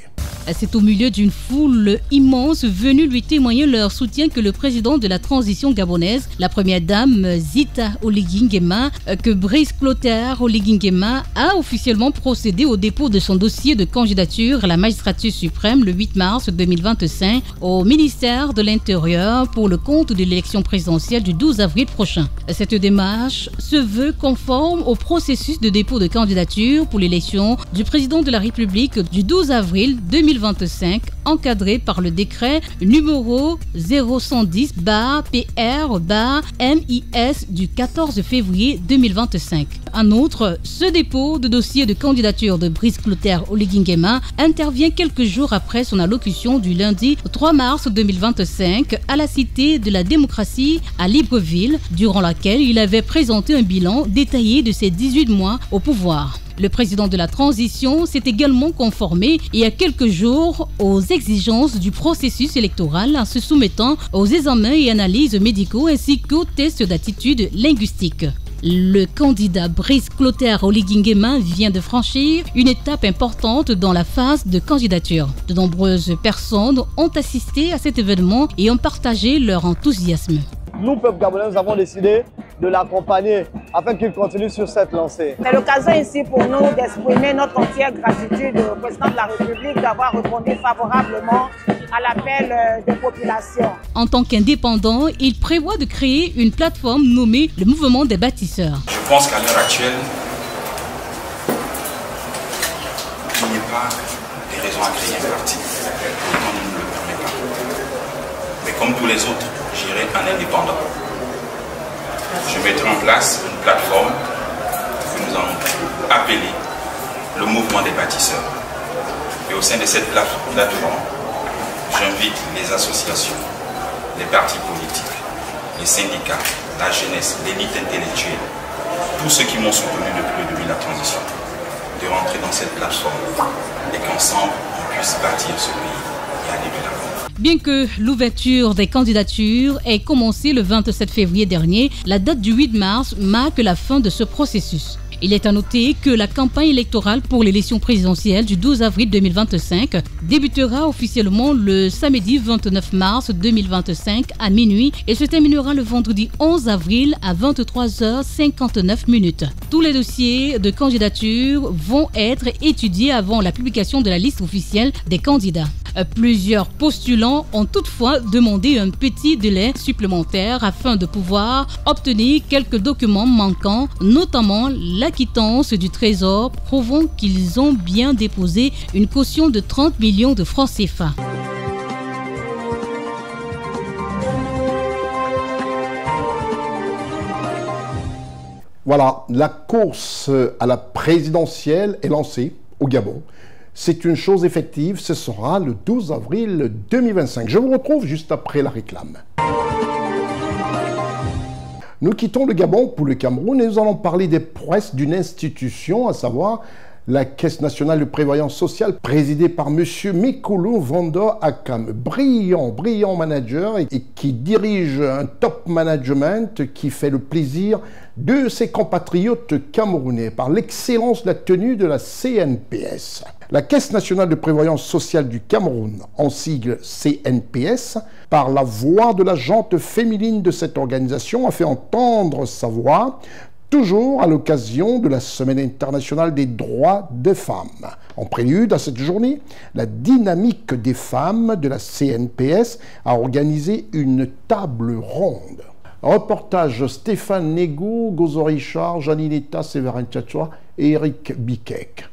C'est au milieu d'une foule immense venue lui témoigner leur soutien que le président de la transition gabonaise, la première dame Zita Oligui Nguema, que Brice Clotaire Oligui Nguema a officiellement procédé au dépôt de son dossier de candidature à la magistrature suprême le 8 mars 2025 au ministère de l'Intérieur pour le compte de l'élection présidentielle du 12 avril prochain. Cette démarche se veut conforme au processus de dépôt de candidature pour l'élection du président de la République du 12 avril 2025 2025, encadré par le décret numéro 0110-PR-MIS du 14 février 2025. En outre, ce dépôt de dossier de candidature de Brice Clotaire Oligui Nguema intervient quelques jours après son allocution du lundi 3 mars 2025 à la Cité de la démocratie à Libreville, durant laquelle il avait présenté un bilan détaillé de ses 18 mois au pouvoir. Le président de la transition s'est également conformé il y a quelques jours aux exigences du processus électoral en se soumettant aux examens et analyses médicaux ainsi qu'aux tests d'attitude linguistique. Le candidat Brice Clotaire Oligui Nguema vient de franchir une étape importante dans la phase de candidature. De nombreuses personnes ont assisté à cet événement et ont partagé leur enthousiasme. Nous, peuple gabonais, nous avons décidé de l'accompagner afin qu'il continue sur cette lancée. C'est l'occasion ici pour nous d'exprimer notre entière gratitude au président de la République d'avoir répondu favorablement à l'appel des populations. En tant qu'indépendant, il prévoit de créer une plateforme nommée le Mouvement des bâtisseurs. Je pense qu'à l'heure actuelle, il n'y a pas de raison à créer un parti. Le temps ne nous le permet pas. Mais comme tous les autres, j'irai en indépendant. Je mettrai en place une plateforme que nous allons appeler le Mouvement des bâtisseurs. Et au sein de cette plateforme, j'invite les associations, les partis politiques, les syndicats, la jeunesse, l'élite intellectuelle, tous ceux qui m'ont soutenu depuis le début de la transition, de rentrer dans cette plateforme et qu'ensemble, on puisse bâtir ce pays et aller de l'avant. Bien que l'ouverture des candidatures ait commencé le 27 février dernier, la date du 8 mars marque la fin de ce processus. Il est à noter que la campagne électorale pour l'élection présidentielle du 12 avril 2025 débutera officiellement le samedi 29 mars 2025 à minuit et se terminera le vendredi 11 avril à 23h59. Tous les dossiers de candidature vont être étudiés avant la publication de la liste officielle des candidats. Plusieurs postulants ont toutefois demandé un petit délai supplémentaire afin de pouvoir obtenir quelques documents manquants, notamment la quittance du Trésor prouvant qu'ils ont bien déposé une caution de 30 millions de francs CFA. Voilà, la course à la présidentielle est lancée au Gabon. C'est une chose effective, ce sera le 12 avril 2025. Je vous retrouve juste après la réclame. Nous quittons le Gabon pour le Cameroun et nous allons parler des prouesses d'une institution, à savoir la Caisse nationale de prévoyance sociale, présidée par M. Mikolo Vando Akam, brillant manager et qui dirige un top management qui fait le plaisir de ses compatriotes camerounais par l'excellence de la tenue de la CNPS. La Caisse nationale de prévoyance sociale du Cameroun, en sigle CNPS, par la voix de la jante féminine de cette organisation, a fait entendre sa voix, toujours à l'occasion de la Semaine internationale des droits des femmes. En prélude à cette journée, la dynamique des femmes de la CNPS a organisé une table ronde. Reportage Stéphane Nego, Gozo Richard, Janine Eta, Séverin Tchatchoua et Eric Bikek.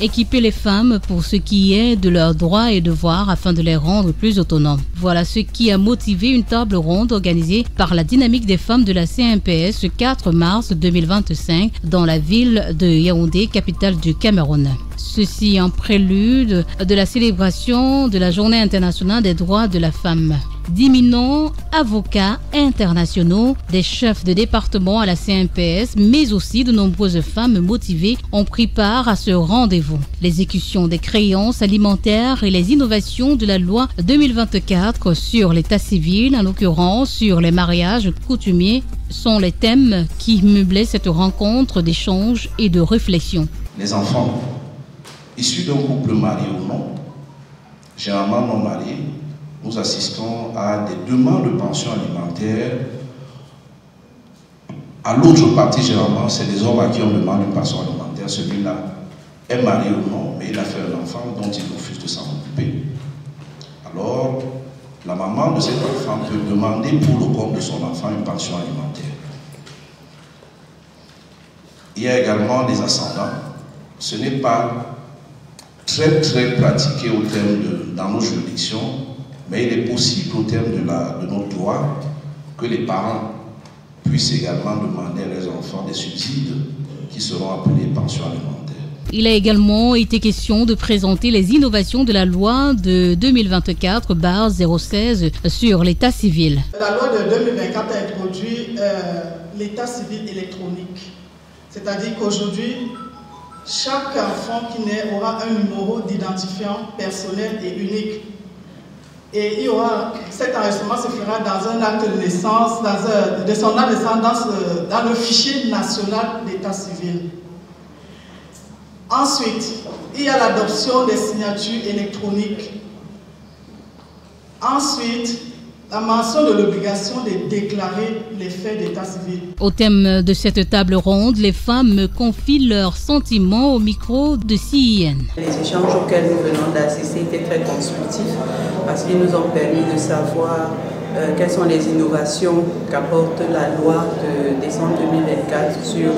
Équiper les femmes pour ce qui est de leurs droits et devoirs afin de les rendre plus autonomes. Voilà ce qui a motivé une table ronde organisée par la dynamique des femmes de la CNPS ce 4 mars 2025 dans la ville de Yaoundé, capitale du Cameroun. Ceci en prélude de la célébration de la Journée internationale des droits de la femme. D'éminents avocats internationaux, des chefs de département à la CNPS, mais aussi de nombreuses femmes motivées ont pris part à ce rendez-vous. L'exécution des créances alimentaires et les innovations de la loi 2024 sur l'état civil, en l'occurrence sur les mariages coutumiers, sont les thèmes qui meublaient cette rencontre d'échange et de réflexion. Les enfants issus d'un couple marié ou non, généralement non mariés, nous assistons à des demandes de pension alimentaire. À l'autre partie, généralement, c'est les hommes à qui on demande une pension alimentaire. Celui-là est marié ou non, mais il a fait un enfant dont il refuse de s'en occuper. Alors, la maman de cet enfant peut demander pour le compte de son enfant une pension alimentaire. Il y a également des ascendants. Ce n'est pas très pratiqué dans nos juridictions, mais il est possible au terme de notre droit que les parents puissent également demander à leurs enfants des subsides qui seront appelés pensions alimentaires. Il a également été question de présenter les innovations de la loi de 2024/016 sur l'état civil. La loi de 2024 a introduit l'état civil électronique. C'est-à-dire qu'aujourd'hui, chaque enfant qui naît aura un numéro d'identifiant personnel et unique. Et cet enregistrement se fera dans un acte de naissance, de son acte de naissance dans le fichier national d'état civil. Ensuite, il y a l'adoption des signatures électroniques. Ensuite, la mention de l'obligation de déclarer les faits d'état civil. Au thème de cette table ronde, les femmes confient leurs sentiments au micro de CIN. Les échanges auxquels nous venons d'assister étaient très constructifs parce qu'ils nous ont permis de savoir quelles sont les innovations qu'apporte la loi de décembre 2024 sur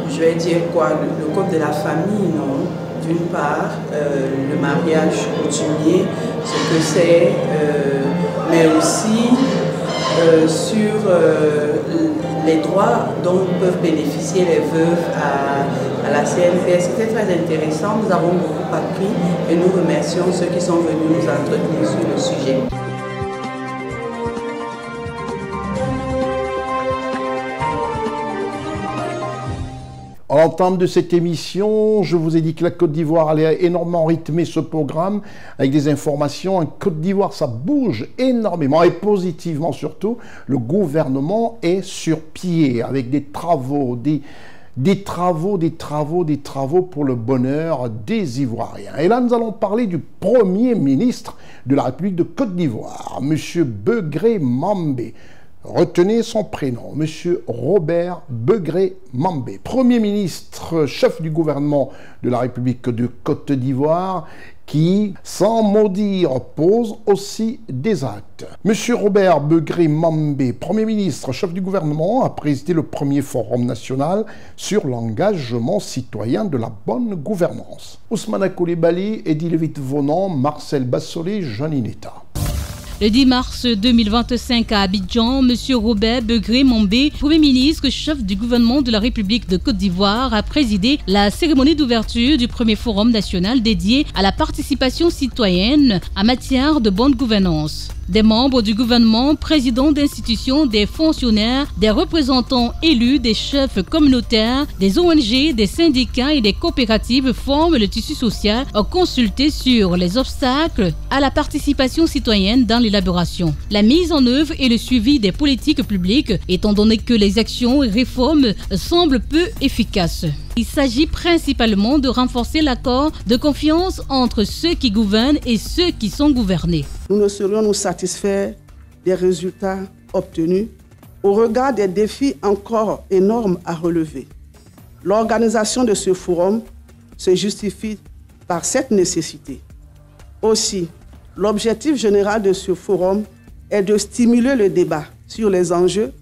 je vais dire quoi, le code de la famille, non? D'une part, le mariage coutumier, ce que c'est, mais aussi sur les droits dont peuvent bénéficier les veuves à la CNPS. C'était très intéressant, nous avons beaucoup appris et nous remercions ceux qui sont venus nous entretenir sur le sujet. À l'entame de cette émission, je vous ai dit que la Côte d'Ivoire allait énormément rythmer ce programme avec des informations. En Côte d'Ivoire, ça bouge énormément et positivement surtout. Le gouvernement est sur pied avec des travaux, des travaux pour le bonheur des Ivoiriens. Et là, nous allons parler du Premier ministre de la République de Côte d'Ivoire, M. Begré Mambé. Retenez son prénom, M. Robert Begré Mambé, Premier ministre, chef du gouvernement de la République de Côte d'Ivoire, qui, sans maudire, pose aussi des actes. M. Robert Begré Mambé, Premier ministre, chef du gouvernement, a présidé le premier forum national sur l'engagement citoyen de la bonne gouvernance. Ousmane Coulibaly, Eddy Lévit-Vonan, Marcel Bassolé, Janineta. Le 10 mars 2025 à Abidjan, M. Robert Begré Mambé, Premier ministre, chef du gouvernement de la République de Côte d'Ivoire, a présidé la cérémonie d'ouverture du premier forum national dédié à la participation citoyenne en matière de bonne gouvernance. Des membres du gouvernement, présidents d'institutions, des fonctionnaires, des représentants élus, des chefs communautaires, des ONG, des syndicats et des coopératives forment le tissu social consulté sur les obstacles à la participation citoyenne dans l'élaboration, la mise en œuvre et le suivi des politiques publiques, étant donné que les actions et réformes semblent peu efficaces. Il s'agit principalement de renforcer l'accord de confiance entre ceux qui gouvernent et ceux qui sont gouvernés. Nous ne saurions nous satisfaire des résultats obtenus au regard des défis encore énormes à relever. L'organisation de ce forum se justifie par cette nécessité. Aussi, l'objectif général de ce forum est de stimuler le débat sur les enjeux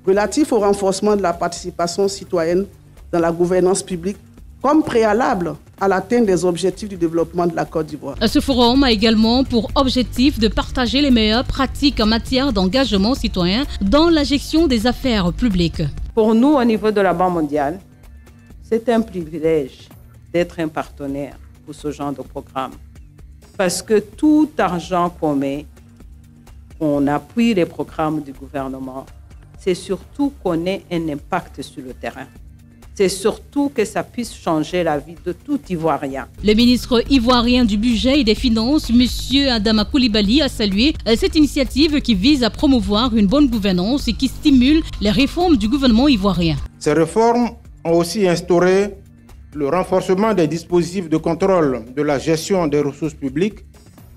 relatifs au renforcement de la participation citoyenne dans la gouvernance publique comme préalable à l'atteinte des objectifs du développement de la Côte d'Ivoire. Ce forum a également pour objectif de partager les meilleures pratiques en matière d'engagement citoyen dans la gestion des affaires publiques. Pour nous, au niveau de la Banque mondiale, c'est un privilège d'être un partenaire pour ce genre de programme. Parce que tout argent qu'on met, on appuie les programmes du gouvernement, c'est surtout qu'on ait un impact sur le terrain. C'est surtout que ça puisse changer la vie de tout Ivoirien. Le ministre ivoirien du Budget et des Finances, M. Adama Coulibaly, a salué cette initiative qui vise à promouvoir une bonne gouvernance et qui stimule les réformes du gouvernement ivoirien. Ces réformes ont aussi instauré le renforcement des dispositifs de contrôle de la gestion des ressources publiques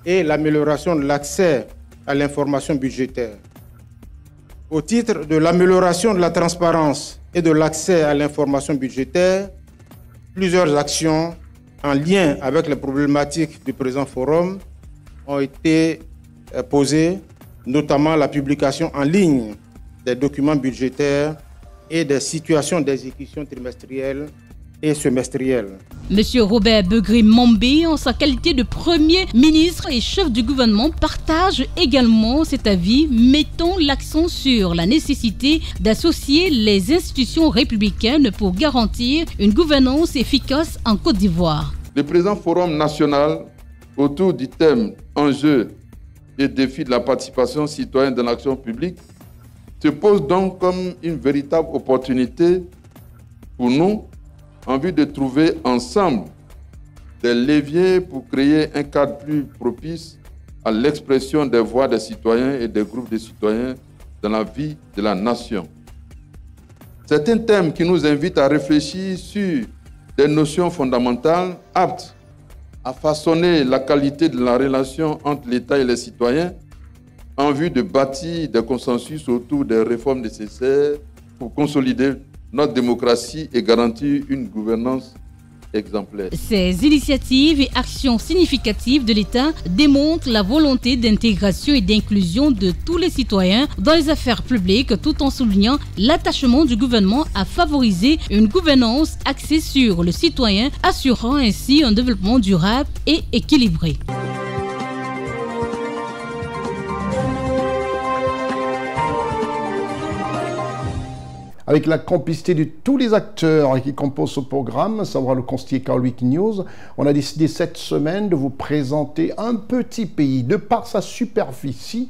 et l'amélioration de l'accès à l'information budgétaire. Au titre de l'amélioration de la transparence et de l'accès à l'information budgétaire, plusieurs actions en lien avec les problématiques du présent forum ont été posées, notamment la publication en ligne des documents budgétaires et des situations d'exécution trimestrielle et semestriel. Monsieur Robert Begré-Mambé, en sa qualité de Premier ministre et chef du gouvernement, partage également cet avis, mettant l'accent sur la nécessité d'associer les institutions républicaines pour garantir une gouvernance efficace en Côte d'Ivoire. Le présent forum national autour du thème « Enjeux et défis de la participation citoyenne dans l'action publique » se pose donc comme une véritable opportunité pour nous en vue de trouver ensemble des leviers pour créer un cadre plus propice à l'expression des voix des citoyens et des groupes de citoyens dans la vie de la nation. C'est un thème qui nous invite à réfléchir sur des notions fondamentales aptes à façonner la qualité de la relation entre l'État et les citoyens en vue de bâtir des consensus autour des réformes nécessaires pour consolider notre démocratie et garantir une gouvernance exemplaire. Ces initiatives et actions significatives de l'État démontrent la volonté d'intégration et d'inclusion de tous les citoyens dans les affaires publiques, tout en soulignant l'attachement du gouvernement à favoriser une gouvernance axée sur le citoyen, assurant ainsi un développement durable et équilibré. Avec la complicité de tous les acteurs qui composent ce programme, à savoir le conseiller Kaolwik News, on a décidé cette semaine de vous présenter un petit pays de par sa superficie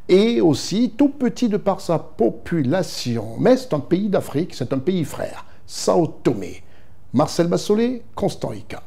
et aussi tout petit de par sa population. Mais c'est un pays d'Afrique, c'est un pays frère, Sao Tomé. Marcel Bassolé, Constant Ika.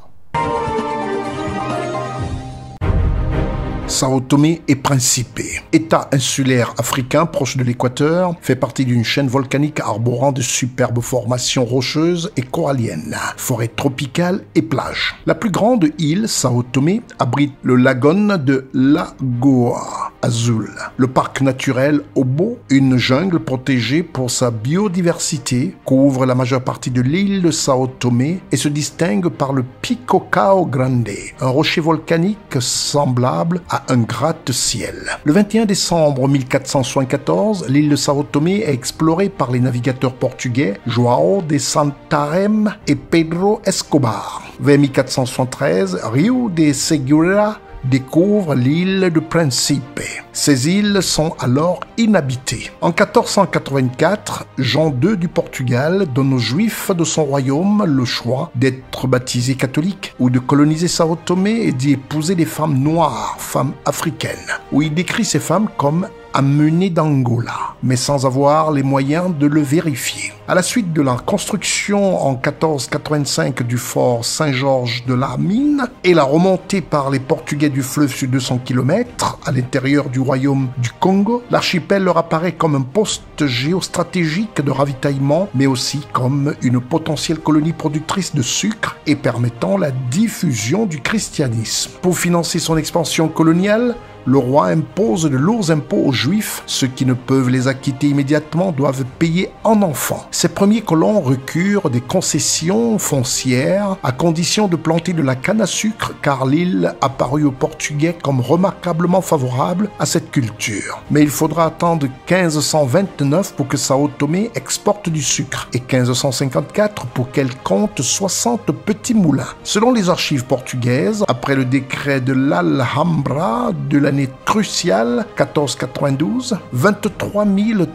Sao Tomé et Principe, État insulaire africain proche de l'équateur, fait partie d'une chaîne volcanique arborant de superbes formations rocheuses et coralliennes, forêts tropicales et plages. La plus grande île, Sao Tomé, abrite le lagon de Lagoa Azul, le parc naturel Obo, une jungle protégée pour sa biodiversité, couvre la majeure partie de l'île de Sao Tomé et se distingue par le Pico Cao Grande, un rocher volcanique semblable à un gratte-ciel. Le 21 décembre 1474, l'île de Sao Tomé est explorée par les navigateurs portugais João de Santarém et Pedro Escobar. Vers 1473, Rio de Segura découvre l'île de Principe. Ces îles sont alors inhabitées. En 1484, Jean II du Portugal donne aux Juifs de son royaume le choix d'être baptisés catholiques ou de coloniser Sao Tomé et d'y épouser des femmes noires, femmes africaines, où il décrit ces femmes comme amenées d'Angola, mais sans avoir les moyens de le vérifier. À la suite de la construction en 1485 du fort Saint-Georges de la Mine et la remontée par les Portugais du fleuve sur 200 km à l'intérieur du royaume du Congo, l'archipel leur apparaît comme un poste géostratégique de ravitaillement, mais aussi comme une potentielle colonie productrice de sucre et permettant la diffusion du christianisme. Pour financer son expansion coloniale, le roi impose de lourds impôts aux Juifs. Ceux qui ne peuvent les acquitter immédiatement doivent payer en enfants. Ces premiers colons recurent des concessions foncières à condition de planter de la canne à sucre, car l'île apparut aux Portugais comme remarquablement favorable à cette culture. Mais il faudra attendre 1529 pour que Sao Tomé exporte du sucre et 1554 pour qu'elle compte 60 petits moulins. Selon les archives portugaises, après le décret de l'Alhambra de l'année cruciale 1492, 23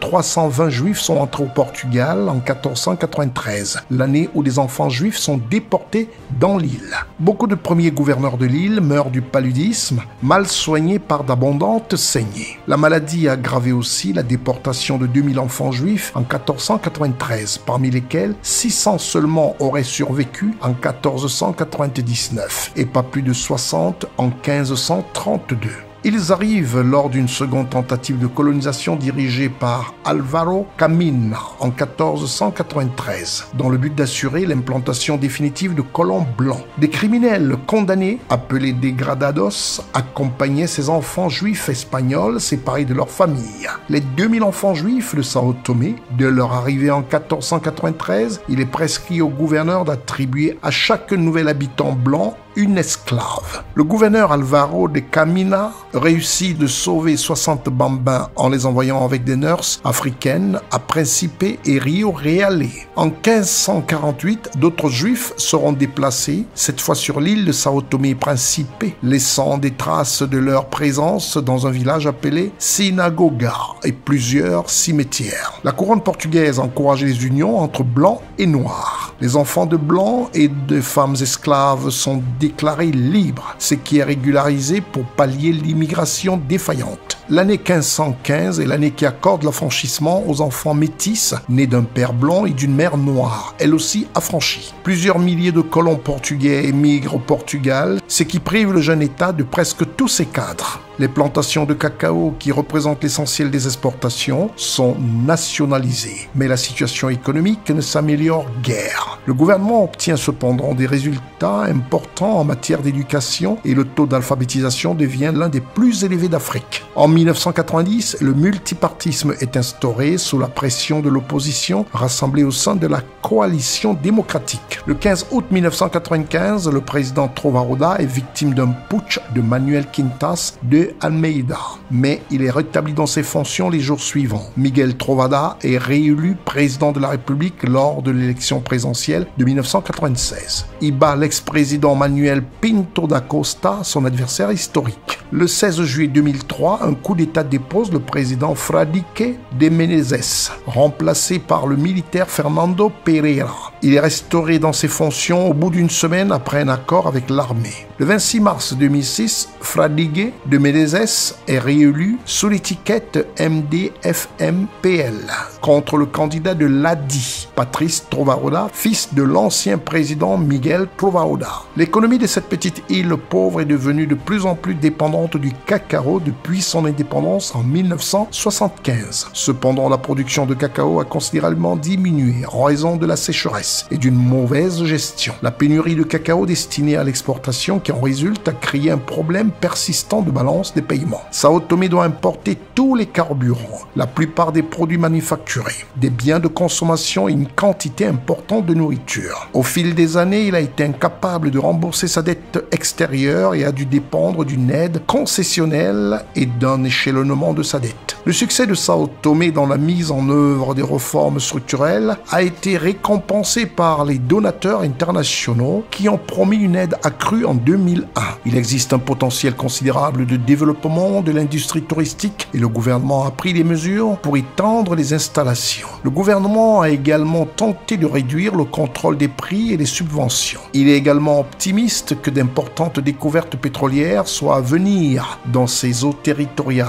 320 Juifs sont entrés au Portugal en 1493, l'année où les enfants juifs sont déportés dans l'île. Beaucoup de premiers gouverneurs de l'île meurent du paludisme, mal soignés par d'abondantes saignées. La maladie a aggravé aussi la déportation de 2000 enfants juifs en 1493, parmi lesquels 600 seulement auraient survécu en 1499 et pas plus de 60 en 1532. Ils arrivent lors d'une seconde tentative de colonisation dirigée par Álvaro Camín en 1493, dans le but d'assurer l'implantation définitive de colons blancs. Des criminels condamnés, appelés degradados, accompagnaient ces enfants juifs espagnols séparés de leur famille. Les 2000 enfants juifs de Sao Tomé, de leur arrivée en 1493, il est prescrit au gouverneur d'attribuer à chaque nouvel habitant blanc une esclave. Le gouverneur Alvaro de Camina réussit de sauver 60 bambins en les envoyant avec des nurses africaines à Principe et Rio Reale. En 1548, d'autres juifs seront déplacés, cette fois sur l'île de Sao Tomé et Principe, laissant des traces de leur présence dans un village appelé Sinagoga et plusieurs cimetières. La couronne portugaise encourage les unions entre blancs et noirs. Les enfants de blancs et de femmes esclaves sont déclarés libres, ce qui est régularisé pour pallier l'immigration défaillante. L'année 1515 est l'année qui accorde l'affranchissement aux enfants métis nés d'un père blanc et d'une mère noire, elle aussi affranchie. Plusieurs milliers de colons portugais émigrent au Portugal, ce qui prive le jeune État de presque tous ses cadres. Les plantations de cacao, qui représentent l'essentiel des exportations, sont nationalisées. Mais la situation économique ne s'améliore guère. Le gouvernement obtient cependant des résultats importants en matière d'éducation et le taux d'alphabétisation devient l'un des plus élevés d'Afrique. En 1990, le multipartisme est instauré sous la pression de l'opposition rassemblée au sein de la coalition démocratique. Le 15 août 1995, le président Trovaroda est victime d'un putsch de Manuel Quintas de Almeida, mais il est rétabli dans ses fonctions les jours suivants. Miguel Trovoada est réélu président de la République lors de l'élection présidentielle de 1996. Il bat l'ex-président Manuel Pinto da Costa, son adversaire historique. Le 16 juillet 2003, un coup d'État dépose le président Fradique de Menezes, remplacé par le militaire Fernando Pereira. Il est restauré dans ses fonctions au bout d'une semaine après un accord avec l'armée. Le 26 mars 2006, Fradique de Menezes est réélu sous l'étiquette MDFMPL contre le candidat de l'ADI, Patrice Trovaroda, fils de l'ancien président Miguel Trovaroda. L'économie de cette petite île pauvre est devenue de plus en plus dépendante du cacao depuis son indépendance en 1975. Cependant, la production de cacao a considérablement diminué en raison de la sécheresse et d'une mauvaise gestion. La pénurie de cacao destinée à l'exportation qui en résulte a créé un problème persistant de balance des paiements. Sao Tomé doit importer tous les carburants, la plupart des produits manufacturés, des biens de consommation et une quantité importante de nourriture. Au fil des années, il a été incapable de rembourser sa dette extérieure et a dû dépendre d'une aide concessionnelle et d'un échelonnement de sa dette. Le succès de Sao Tomé dans la mise en œuvre des réformes structurelles a été récompensé par les donateurs internationaux qui ont promis une aide accrue en 2001. Il existe un potentiel considérable de développement de l'industrie touristique et le gouvernement a pris des mesures pour étendre les installations. Le gouvernement a également tenté de réduire le contrôle des prix et des subventions. Il est également optimiste que d'importantes découvertes pétrolières soient à venir dans ces eaux territoriales,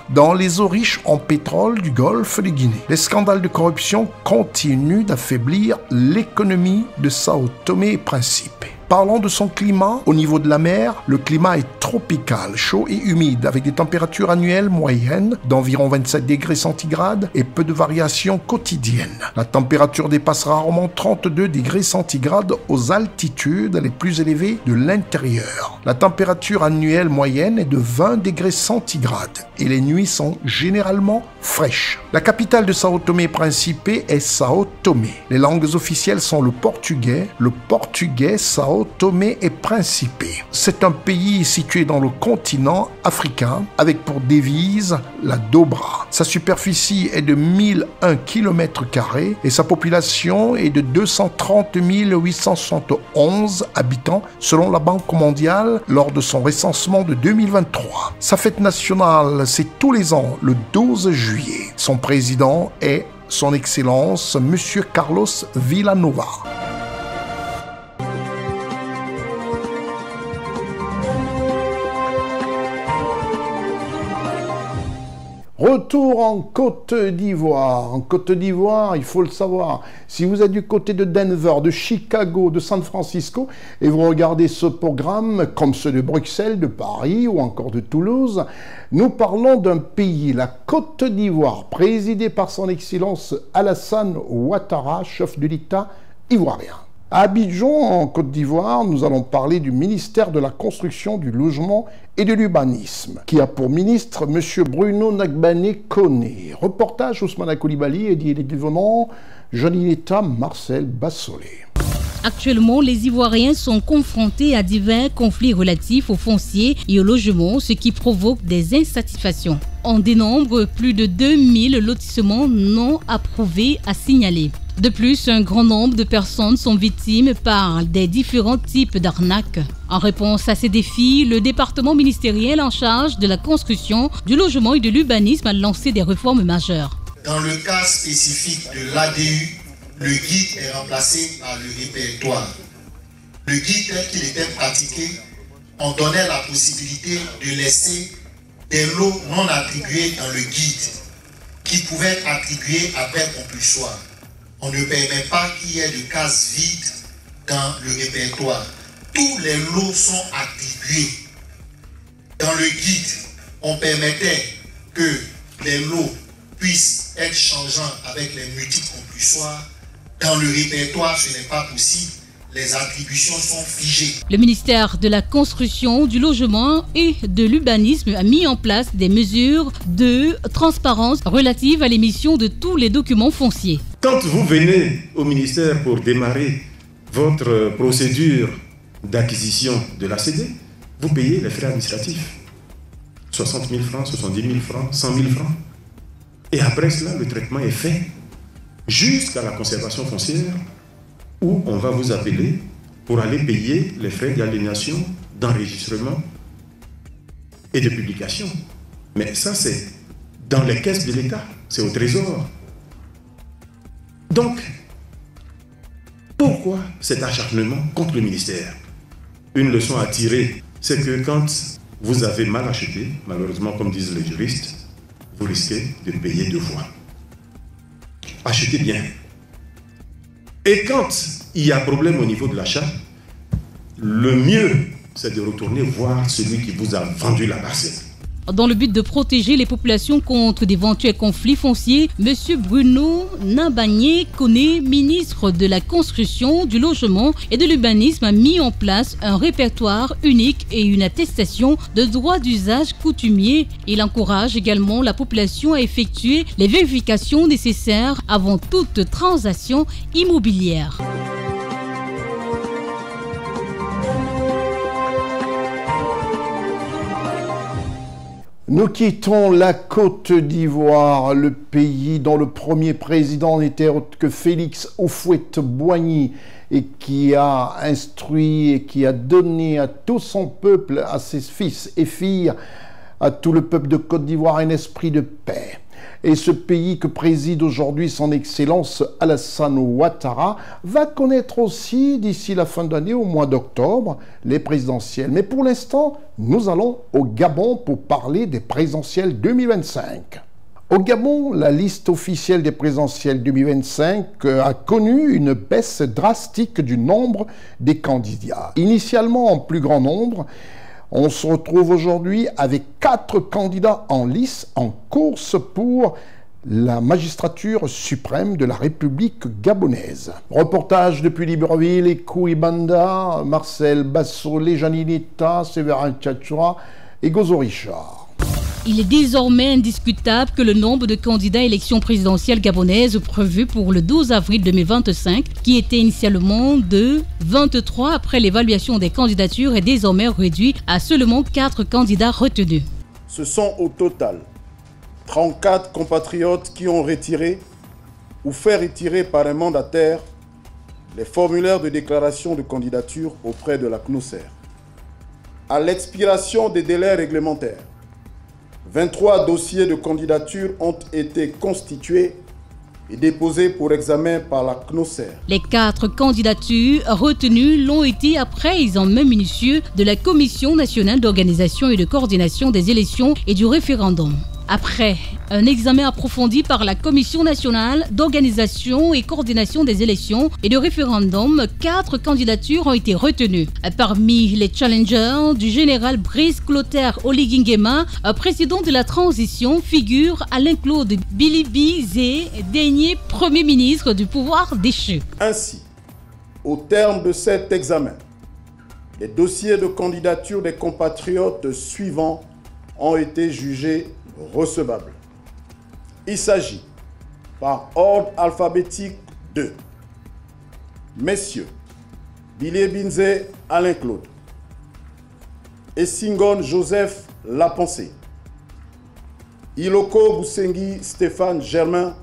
dans les eaux riches en pétrole du golfe de Guinée. Les scandales de corruption continuent d'affaiblir l'économie de Sao Tomé et Principe. Parlons de son climat. Au niveau de la mer, le climat est tropical, chaud et humide, avec des températures annuelles moyennes d'environ 27 degrés centigrades et peu de variations quotidiennes. La température dépasse rarement 32 degrés centigrades aux altitudes les plus élevées de l'intérieur. La température annuelle moyenne est de 20 degrés centigrades et les nuits sont généralement fraîches. La capitale de Sao Tomé et Principe est Sao Tomé. Les langues officielles sont le portugais, Sao Tomé et Principe. C'est un pays situé dans le continent africain avec pour devise la Dobra. Sa superficie est de 1001 km² et sa population est de 230 871 habitants selon la Banque mondiale lors de son recensement de 2023. Sa fête nationale, c'est tous les ans le 12 juillet. Son président est Son Excellence Monsieur Carlos Villanova. Retour en Côte d'Ivoire. En Côte d'Ivoire, il faut le savoir, si vous êtes du côté de Denver, de Chicago, de San Francisco, et vous regardez ce programme, comme ceux de Bruxelles, de Paris ou encore de Toulouse, nous parlons d'un pays, la Côte d'Ivoire, présidée par son Excellence Alassane Ouattara, chef de l'État ivoirien. À Abidjan, en Côte d'Ivoire, nous allons parler du ministère de la Construction, du Logement et de l'Urbanisme, qui a pour ministre M. Bruno Nagbane Koné. Reportage Ousmane Koulibaly et Didier Devenant, Johnny Letta, Marcel Bassolé. Actuellement, les Ivoiriens sont confrontés à divers conflits relatifs au foncier et au logement, ce qui provoque des insatisfactions. On dénombre plus de 2000 lotissements non approuvés à signaler. De plus, un grand nombre de personnes sont victimes par des différents types d'arnaques. En réponse à ces défis, le département ministériel en charge de la construction, du logement et de l'urbanisme a lancé des réformes majeures. Dans le cas spécifique de l'ADU, le guide est remplacé par le répertoire. Le guide tel qu'il était pratiqué, on donnait la possibilité de laisser des lots non attribués dans le guide qui pouvaient être attribués après compulsoire. On ne permet pas qu'il y ait de cases vides dans le répertoire. Tous les lots sont attribués. Dans le guide, on permettait que les lots puissent être changeants avec les multiples compulsoires. Dans le répertoire, ce n'est pas possible. Les attributions sont figées. Le ministère de la Construction, du Logement et de l'Urbanisme a mis en place des mesures de transparence relatives à l'émission de tous les documents fonciers. Quand vous venez au ministère pour démarrer votre procédure d'acquisition de l'ACD, vous payez les frais administratifs. 60 000 francs, 70 000 francs, 100 000 francs. Et après cela, le traitement est fait jusqu'à la conservation foncière où on va vous appeler pour aller payer les frais d'aliénation, d'enregistrement et de publication. Mais ça, c'est dans les caisses de l'État, c'est au Trésor. Donc, pourquoi cet acharnement contre le ministère? Une leçon à tirer, c'est que quand vous avez mal acheté, malheureusement, comme disent les juristes, vous risquez de payer 2 fois. Achetez bien. Et quand il y a problème au niveau de l'achat, le mieux, c'est de retourner voir celui qui vous a vendu la parcelle. Dans le but de protéger les populations contre d'éventuels conflits fonciers, M. Bruno Nabagné Koné, ministre de la Construction, du Logement et de l'Urbanisme, a mis en place un répertoire unique et une attestation de droit d'usage coutumier. Il encourage également la population à effectuer les vérifications nécessaires avant toute transaction immobilière. Nous quittons la Côte d'Ivoire, le pays dont le premier président n'était autre que Félix Houphouët-Boigny et qui a instruit et qui a donné à tout son peuple, à ses fils et filles, à tout le peuple de Côte d'Ivoire un esprit de paix. Et ce pays que préside aujourd'hui son Excellence Alassane Ouattara va connaître aussi, d'ici la fin d'année, au mois d'octobre, les présidentielles. Mais pour l'instant, nous allons au Gabon pour parler des présidentielles 2025. Au Gabon, la liste officielle des présidentielles 2025 a connu une baisse drastique du nombre des candidats. Initialement en plus grand nombre, on se retrouve aujourd'hui avec 4 candidats en lice en course pour la magistrature suprême de la République gabonaise. Reportage depuis Libreville et Kouibanda, Marcel Bassolé, Janinita, Séverin Tchatchoura et Gozo Richard. Il est désormais indiscutable que le nombre de candidats à l'élection présidentielle gabonaise prévu pour le 12 avril 2025, qui était initialement de 23 après l'évaluation des candidatures, est désormais réduit à seulement 4 candidats retenus. Ce sont au total 34 compatriotes qui ont retiré ou fait retirer par un mandataire les formulaires de déclaration de candidature auprès de la CNOSER. À l'expiration des délais réglementaires, 23 dossiers de candidature ont été constitués et déposés pour examen par la CNOSER. Les 4 candidatures retenues l'ont été après examen minutieux de la Commission nationale d'organisation et de coordination des élections et du référendum. Après un examen approfondi par la Commission nationale d'organisation et coordination des élections et de référendum, 4 candidatures ont été retenues. Parmi les challengers du général Brice Clotaire Oligui-Nguema, président de la transition, figure Alain-Claude Bilibizé, dernier Premier ministre du pouvoir déchu. Ainsi, au terme de cet examen, les dossiers de candidature des compatriotes suivants ont été jugés recevables. Il s'agit, par ordre alphabétique, de Messieurs Billy Binze Alain Claude, Essingon Joseph Lapensé, Iloko Boussengi Stéphane Germain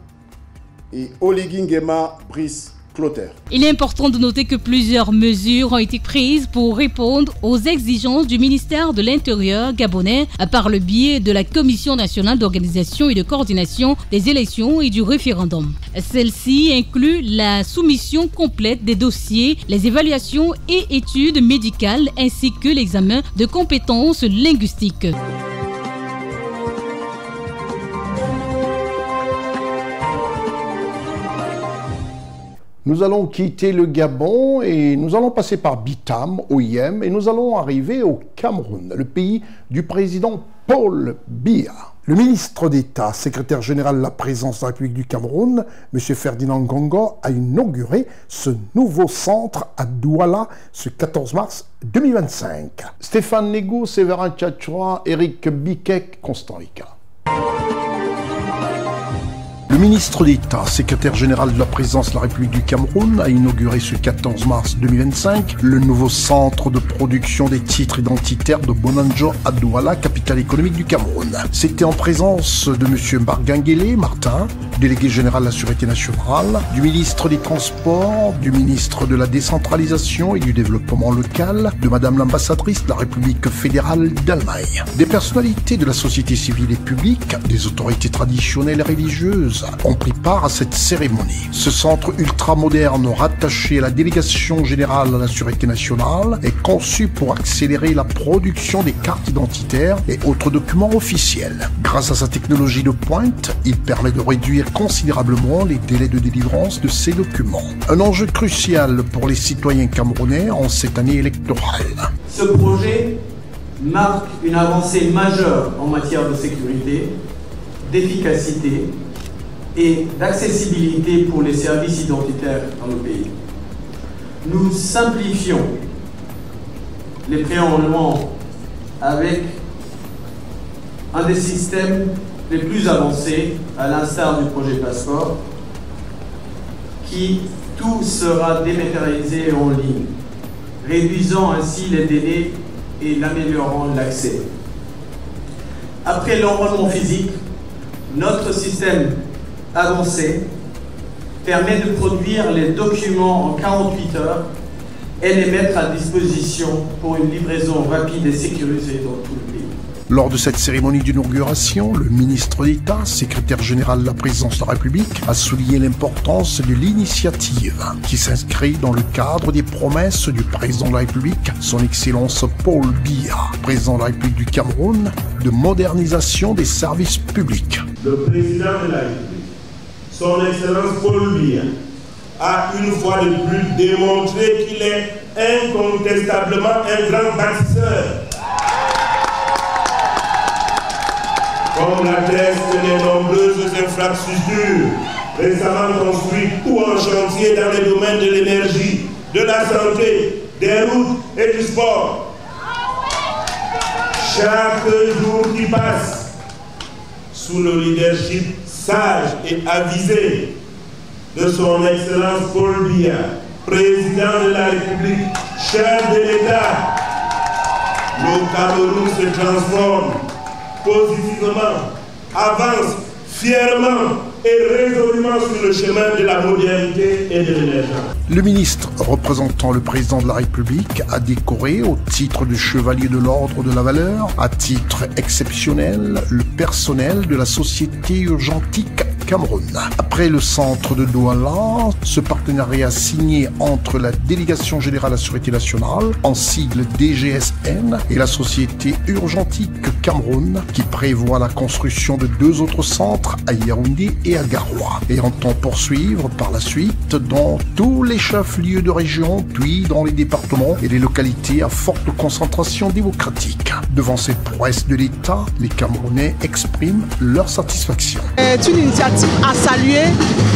et Oligui Nguema Brice Clotaire. Il est important de noter que plusieurs mesures ont été prises pour répondre aux exigences du ministère de l'Intérieur gabonais par le biais de la Commission nationale d'organisation et de coordination des élections et du référendum. Celle-ci inclut la soumission complète des dossiers, les évaluations et études médicales ainsi que l'examen de compétences linguistiques. Nous allons quitter le Gabon et nous allons passer par Bitam, au Yémen, et nous allons arriver au Cameroun, le pays du président Paul Biya. Le ministre d'État, secrétaire général de la présidence de la République du Cameroun, M. Ferdinand Ngongo, a inauguré ce nouveau centre à Douala ce 14 mars 2025. Stéphane Négou, Séverin Tchatchoua, Éric Bikek, Constant Rica. Le ministre d'État, secrétaire général de la présidence de la République du Cameroun, a inauguré ce 14 mars 2025 le nouveau centre de production des titres identitaires de Bonanjo à Douala, capitale économique du Cameroun. C'était en présence de M. Mbargangele Martin, délégué général de la Sûreté nationale, du ministre des Transports, du ministre de la Décentralisation et du Développement local, de Madame l'ambassadrice de la République fédérale d'Allemagne. Des personnalités de la société civile et publique, des autorités traditionnelles et religieuses, ont pris part à cette cérémonie. Ce centre ultramoderne rattaché à la délégation générale de la Sûreté nationale est conçu pour accélérer la production des cartes identitaires et autres documents officiels. Grâce à sa technologie de pointe, il permet de réduire considérablement les délais de délivrance de ces documents. Un enjeu crucial pour les citoyens camerounais en cette année électorale. Ce projet marque une avancée majeure en matière de sécurité, d'efficacité et d'accessibilité pour les services identitaires dans le pays. Nous simplifions les préenrôlements avec un des systèmes les plus avancés, à l'instar du projet Passeport, qui tout sera dématérialisé en ligne, réduisant ainsi les délais et améliorant l'accès. Après l'enrôlement physique, notre système avancé permet de produire les documents en 48 heures et les mettre à disposition pour une livraison rapide et sécurisée dans tout le pays. Lors de cette cérémonie d'inauguration, le ministre d'État, secrétaire général de la présidence de la République, a souligné l'importance de l'initiative qui s'inscrit dans le cadre des promesses du président de la République, son Excellence Paul Biya, président de la République du Cameroun, de modernisation des services publics. Le président de la République, son Excellence Paul Biya, a une fois de plus démontré qu'il est incontestablement un grand bâtisseur. Comme l'attestent les nombreuses infrastructures récemment construites ou en chantier dans les domaines de l'énergie, de la santé, des routes et du sport. Chaque jour qui passe, sous le leadership sage et avisé de son Excellence Paul Biya, président de la République, chef de l'État, le Cameroun se transforme positivement, avance fièrement et résolument sur le chemin de la modernité et de l'émergence. Le ministre représentant le président de la République a décoré au titre de chevalier de l'ordre de la valeur, à titre exceptionnel, le personnel de la société urgentique Cameroun. Après le centre de Douala, ce partenariat signé entre la Délégation générale de la Sûreté nationale, en sigle DGSN, et la société urgentique Cameroun, qui prévoit la construction de 2 autres centres à Yaoundé et à Garoua, et entend poursuivre par la suite dans tous les chefs-lieux de région, puis dans les départements et les localités à forte concentration démocratique. Devant ces prouesses de l'État, les Camerounais expriment leur satisfaction. C'est une initiative à saluer.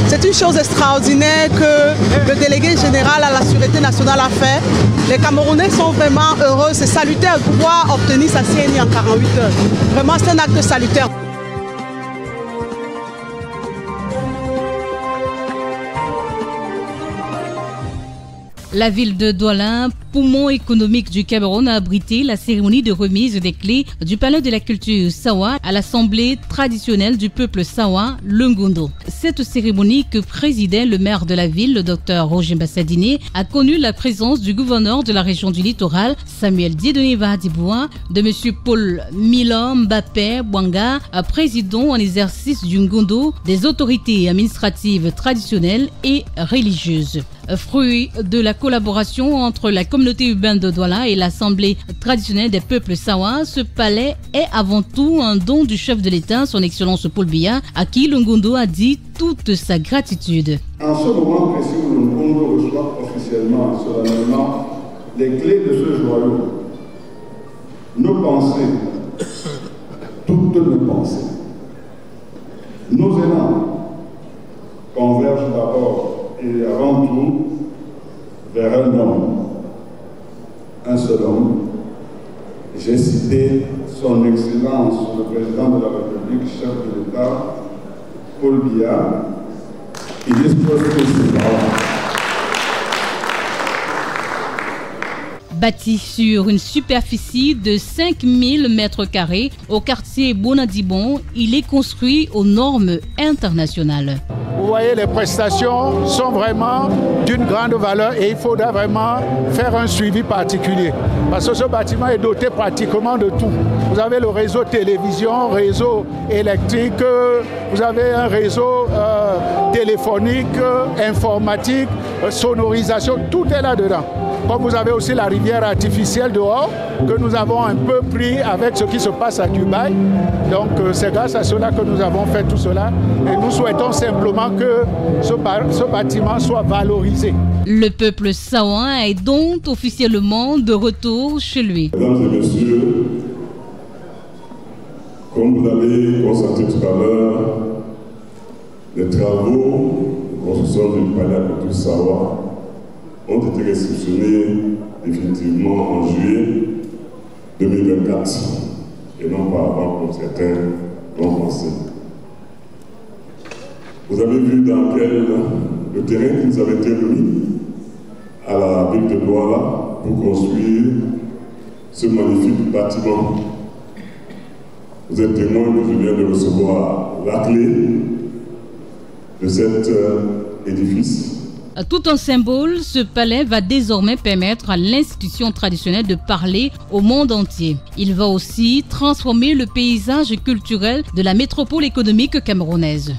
C'est une chose extraordinaire que le délégué général à la Sûreté nationale a fait. Les Camerounais sont vraiment heureux. C'est salutaire de pouvoir obtenir sa CNI en 48 heures. Vraiment, c'est un acte salutaire. La ville de Douala, poumon économique du Cameroun, a abrité la cérémonie de remise des clés du palais de la culture Sawa à l'assemblée traditionnelle du peuple Sawa, le Ngondo. Cette cérémonie que présidait le maire de la ville, le docteur Roger Bassadine, a connu la présence du gouverneur de la région du littoral, Samuel Dieudonné Diboua, de M. Paul Milo Mbappé Bouanga, président en exercice du Ngondo, des autorités administratives traditionnelles et religieuses. Fruit de la collaboration entre la communauté urbaine de Douala et l'Assemblée traditionnelle des peuples Sawa, ce palais est avant tout un don du chef de l'État, son Excellence Paul Biya, à qui le Ngondo a dit toute sa gratitude. En ce moment précis où le Ngondo reçoit officiellement, solennellement, les clés de ce joyau, nos pensées, toutes nos pensées, nos élans convergent d'abord et avant tout vers un homme, un seul homme. J'ai cité son Excellence, le Président de la République, chef de l'État, Paul Biya, qui dispose de ses paroles. Bâti sur une superficie de 5000 m² au quartier Bonadibon, il est construit aux normes internationales. Vous voyez, les prestations sont vraiment d'une grande valeur et il faudra vraiment faire un suivi particulier. Parce que ce bâtiment est doté pratiquement de tout. Vous avez le réseau télévision, réseau électrique, vous avez un réseau téléphonique, informatique, sonorisation, tout est là-dedans. Comme vous avez aussi la rivière artificielle dehors, que nous avons un peu pris avec ce qui se passe à Dubaï. Donc c'est grâce à cela que nous avons fait tout cela. Et nous souhaitons simplement que ce bâtiment soit valorisé. Le peuple Sawa est donc officiellement de retour chez lui. Mesdames et messieurs, comme vous l'avez constaté tout à l'heure, les travaux de construction du palais à côté de Sawa ont été réceptionnés définitivement en juillet 2024 et non pas avant comme certains l'ont pensé. Vous avez vu dans quel le terrain qui nous avait été remis à la ville de Douala pour construire ce magnifique bâtiment. Vous êtes témoin que je viens de recevoir la clé de cet édifice. Tout un symbole, ce palais va désormais permettre à l'institution traditionnelle de parler au monde entier. Il va aussi transformer le paysage culturel de la métropole économique camerounaise.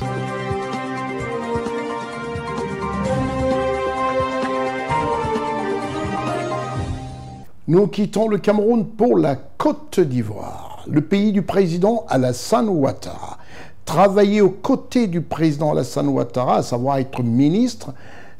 Nous quittons le Cameroun pour la Côte d'Ivoire, le pays du président Alassane Ouattara. Travailler aux côtés du président Alassane Ouattara, à savoir être ministre,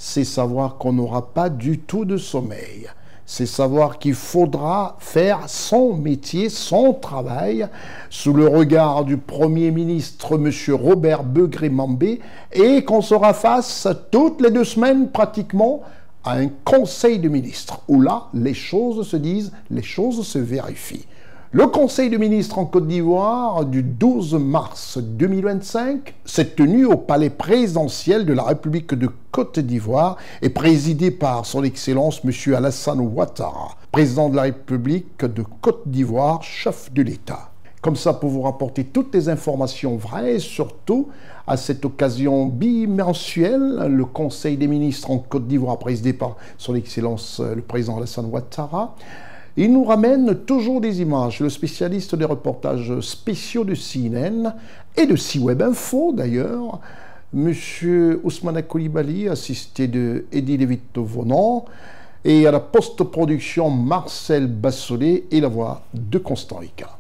c'est savoir qu'on n'aura pas du tout de sommeil. C'est savoir qu'il faudra faire son métier, son travail, sous le regard du Premier ministre, M. Robert Begré-Mambé, et qu'on sera face toutes les 2 semaines pratiquement à un conseil de ministres, où là, les choses se disent, les choses se vérifient. Le Conseil de ministres en Côte d'Ivoire du 12 mars 2025 s'est tenu au palais présidentiel de la République de Côte d'Ivoire et présidé par son Excellence M. Alassane Ouattara, président de la République de Côte d'Ivoire, chef de l'État. Comme ça, pour vous rapporter toutes les informations vraies et surtout, à cette occasion bimensuelle, le Conseil des ministres en Côte d'Ivoire, présidé par son Excellence le président Alassane Ouattara, il nous ramène toujours des images. Le spécialiste des reportages spéciaux de CNN et de C-Web Info d'ailleurs, M. Ousmane Coulibaly, assisté de Eddie Lévito-Vonan, et à la post-production Marcel Bassolet et la voix de Constant Ricard.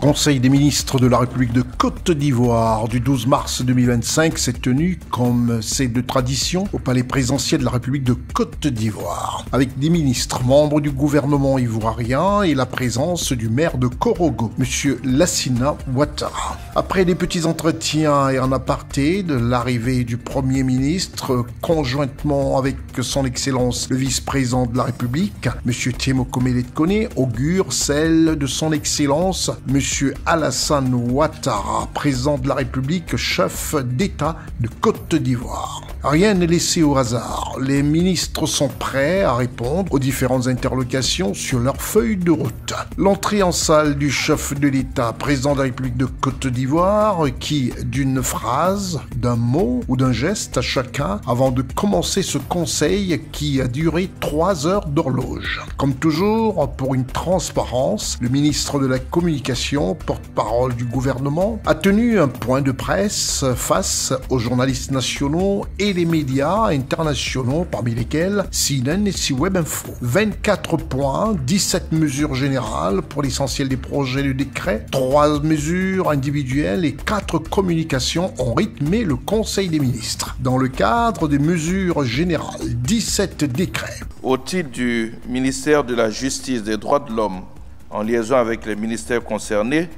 Conseil des ministres de la République de Côte d'Ivoire du 12 mars 2025 s'est tenu, comme c'est de tradition, au palais présidentiel de la République de Côte d'Ivoire, avec des ministres membres du gouvernement ivoirien et la présence du maire de Korogo, M. Lassina Ouattara. Après des petits entretiens et en aparté de l'arrivée du Premier ministre, conjointement avec son Excellence le vice-président de la République, M. Tiemoko Mele Kone, augure celle de son Excellence M. M. Alassane Ouattara, président de la République, chef d'État de Côte d'Ivoire. Rien n'est laissé au hasard. Les ministres sont prêts à répondre aux différentes interrogations sur leur feuille de route. L'entrée en salle du chef de l'État, président de la République de Côte d'Ivoire, qui, d'une phrase, d'un mot ou d'un geste à chacun, avant de commencer ce conseil qui a duré 3 heures d'horloge. Comme toujours, pour une transparence, le ministre de la Communication, porte-parole du gouvernement, a tenu un point de presse face aux journalistes nationaux et les médias internationaux, parmi lesquels CNN et CWeb Info. 24 points, 17 mesures générales pour l'essentiel des projets de décret, 3 mesures individuelles et 4 communications ont rythmé le Conseil des ministres. Dans le cadre des mesures générales, 17 décrets. Au titre du ministère de la Justice et des Droits de l'Homme, en liaison avec les ministères concernés,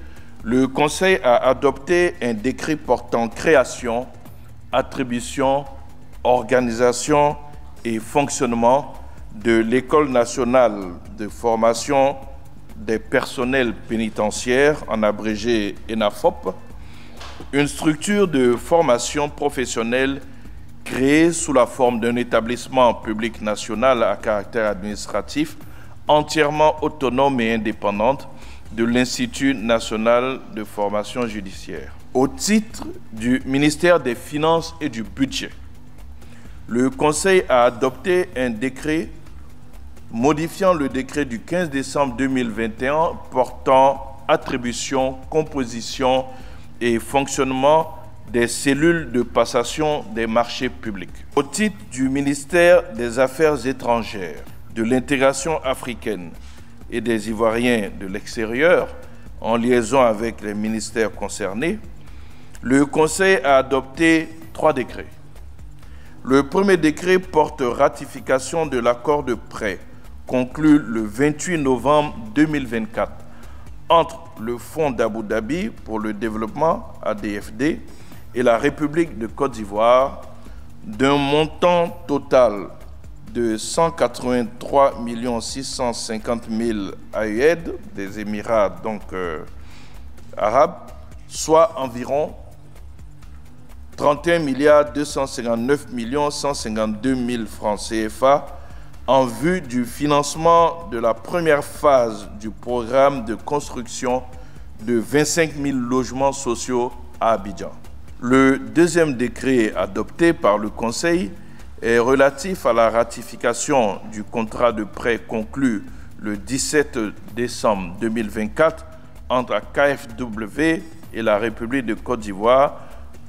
le Conseil a adopté un décret portant création, attribution, organisation et fonctionnement de l'École nationale de formation des personnels pénitentiaires, en abrégé ENAFOP, une structure de formation professionnelle créée sous la forme d'un établissement public national à caractère administratif entièrement autonome et indépendante de l'Institut national de formation judiciaire. Au titre du ministère des Finances et du Budget, le Conseil a adopté un décret modifiant le décret du 15 décembre 2021 portant attribution, composition et fonctionnement des cellules de passation des marchés publics. Au titre du ministère des Affaires étrangères, de l'intégration africaine et des Ivoiriens de l'extérieur, en liaison avec les ministères concernés, le Conseil a adopté 3 décrets. Le premier décret porte ratification de l'accord de prêt conclu le 28 novembre 2024 entre le Fonds d'Abu Dhabi pour le développement, ADFD, et la République de Côte d'Ivoire d'un montant total de 183 650 000 AED des Émirats arabes, soit environ 31 259 152 000 francs CFA en vue du financement de la première phase du programme de construction de 25 000 logements sociaux à Abidjan. Le deuxième décret adopté par le Conseil est relatif à la ratification du contrat de prêt conclu le 17 décembre 2024 entre la KfW et la République de Côte d'Ivoire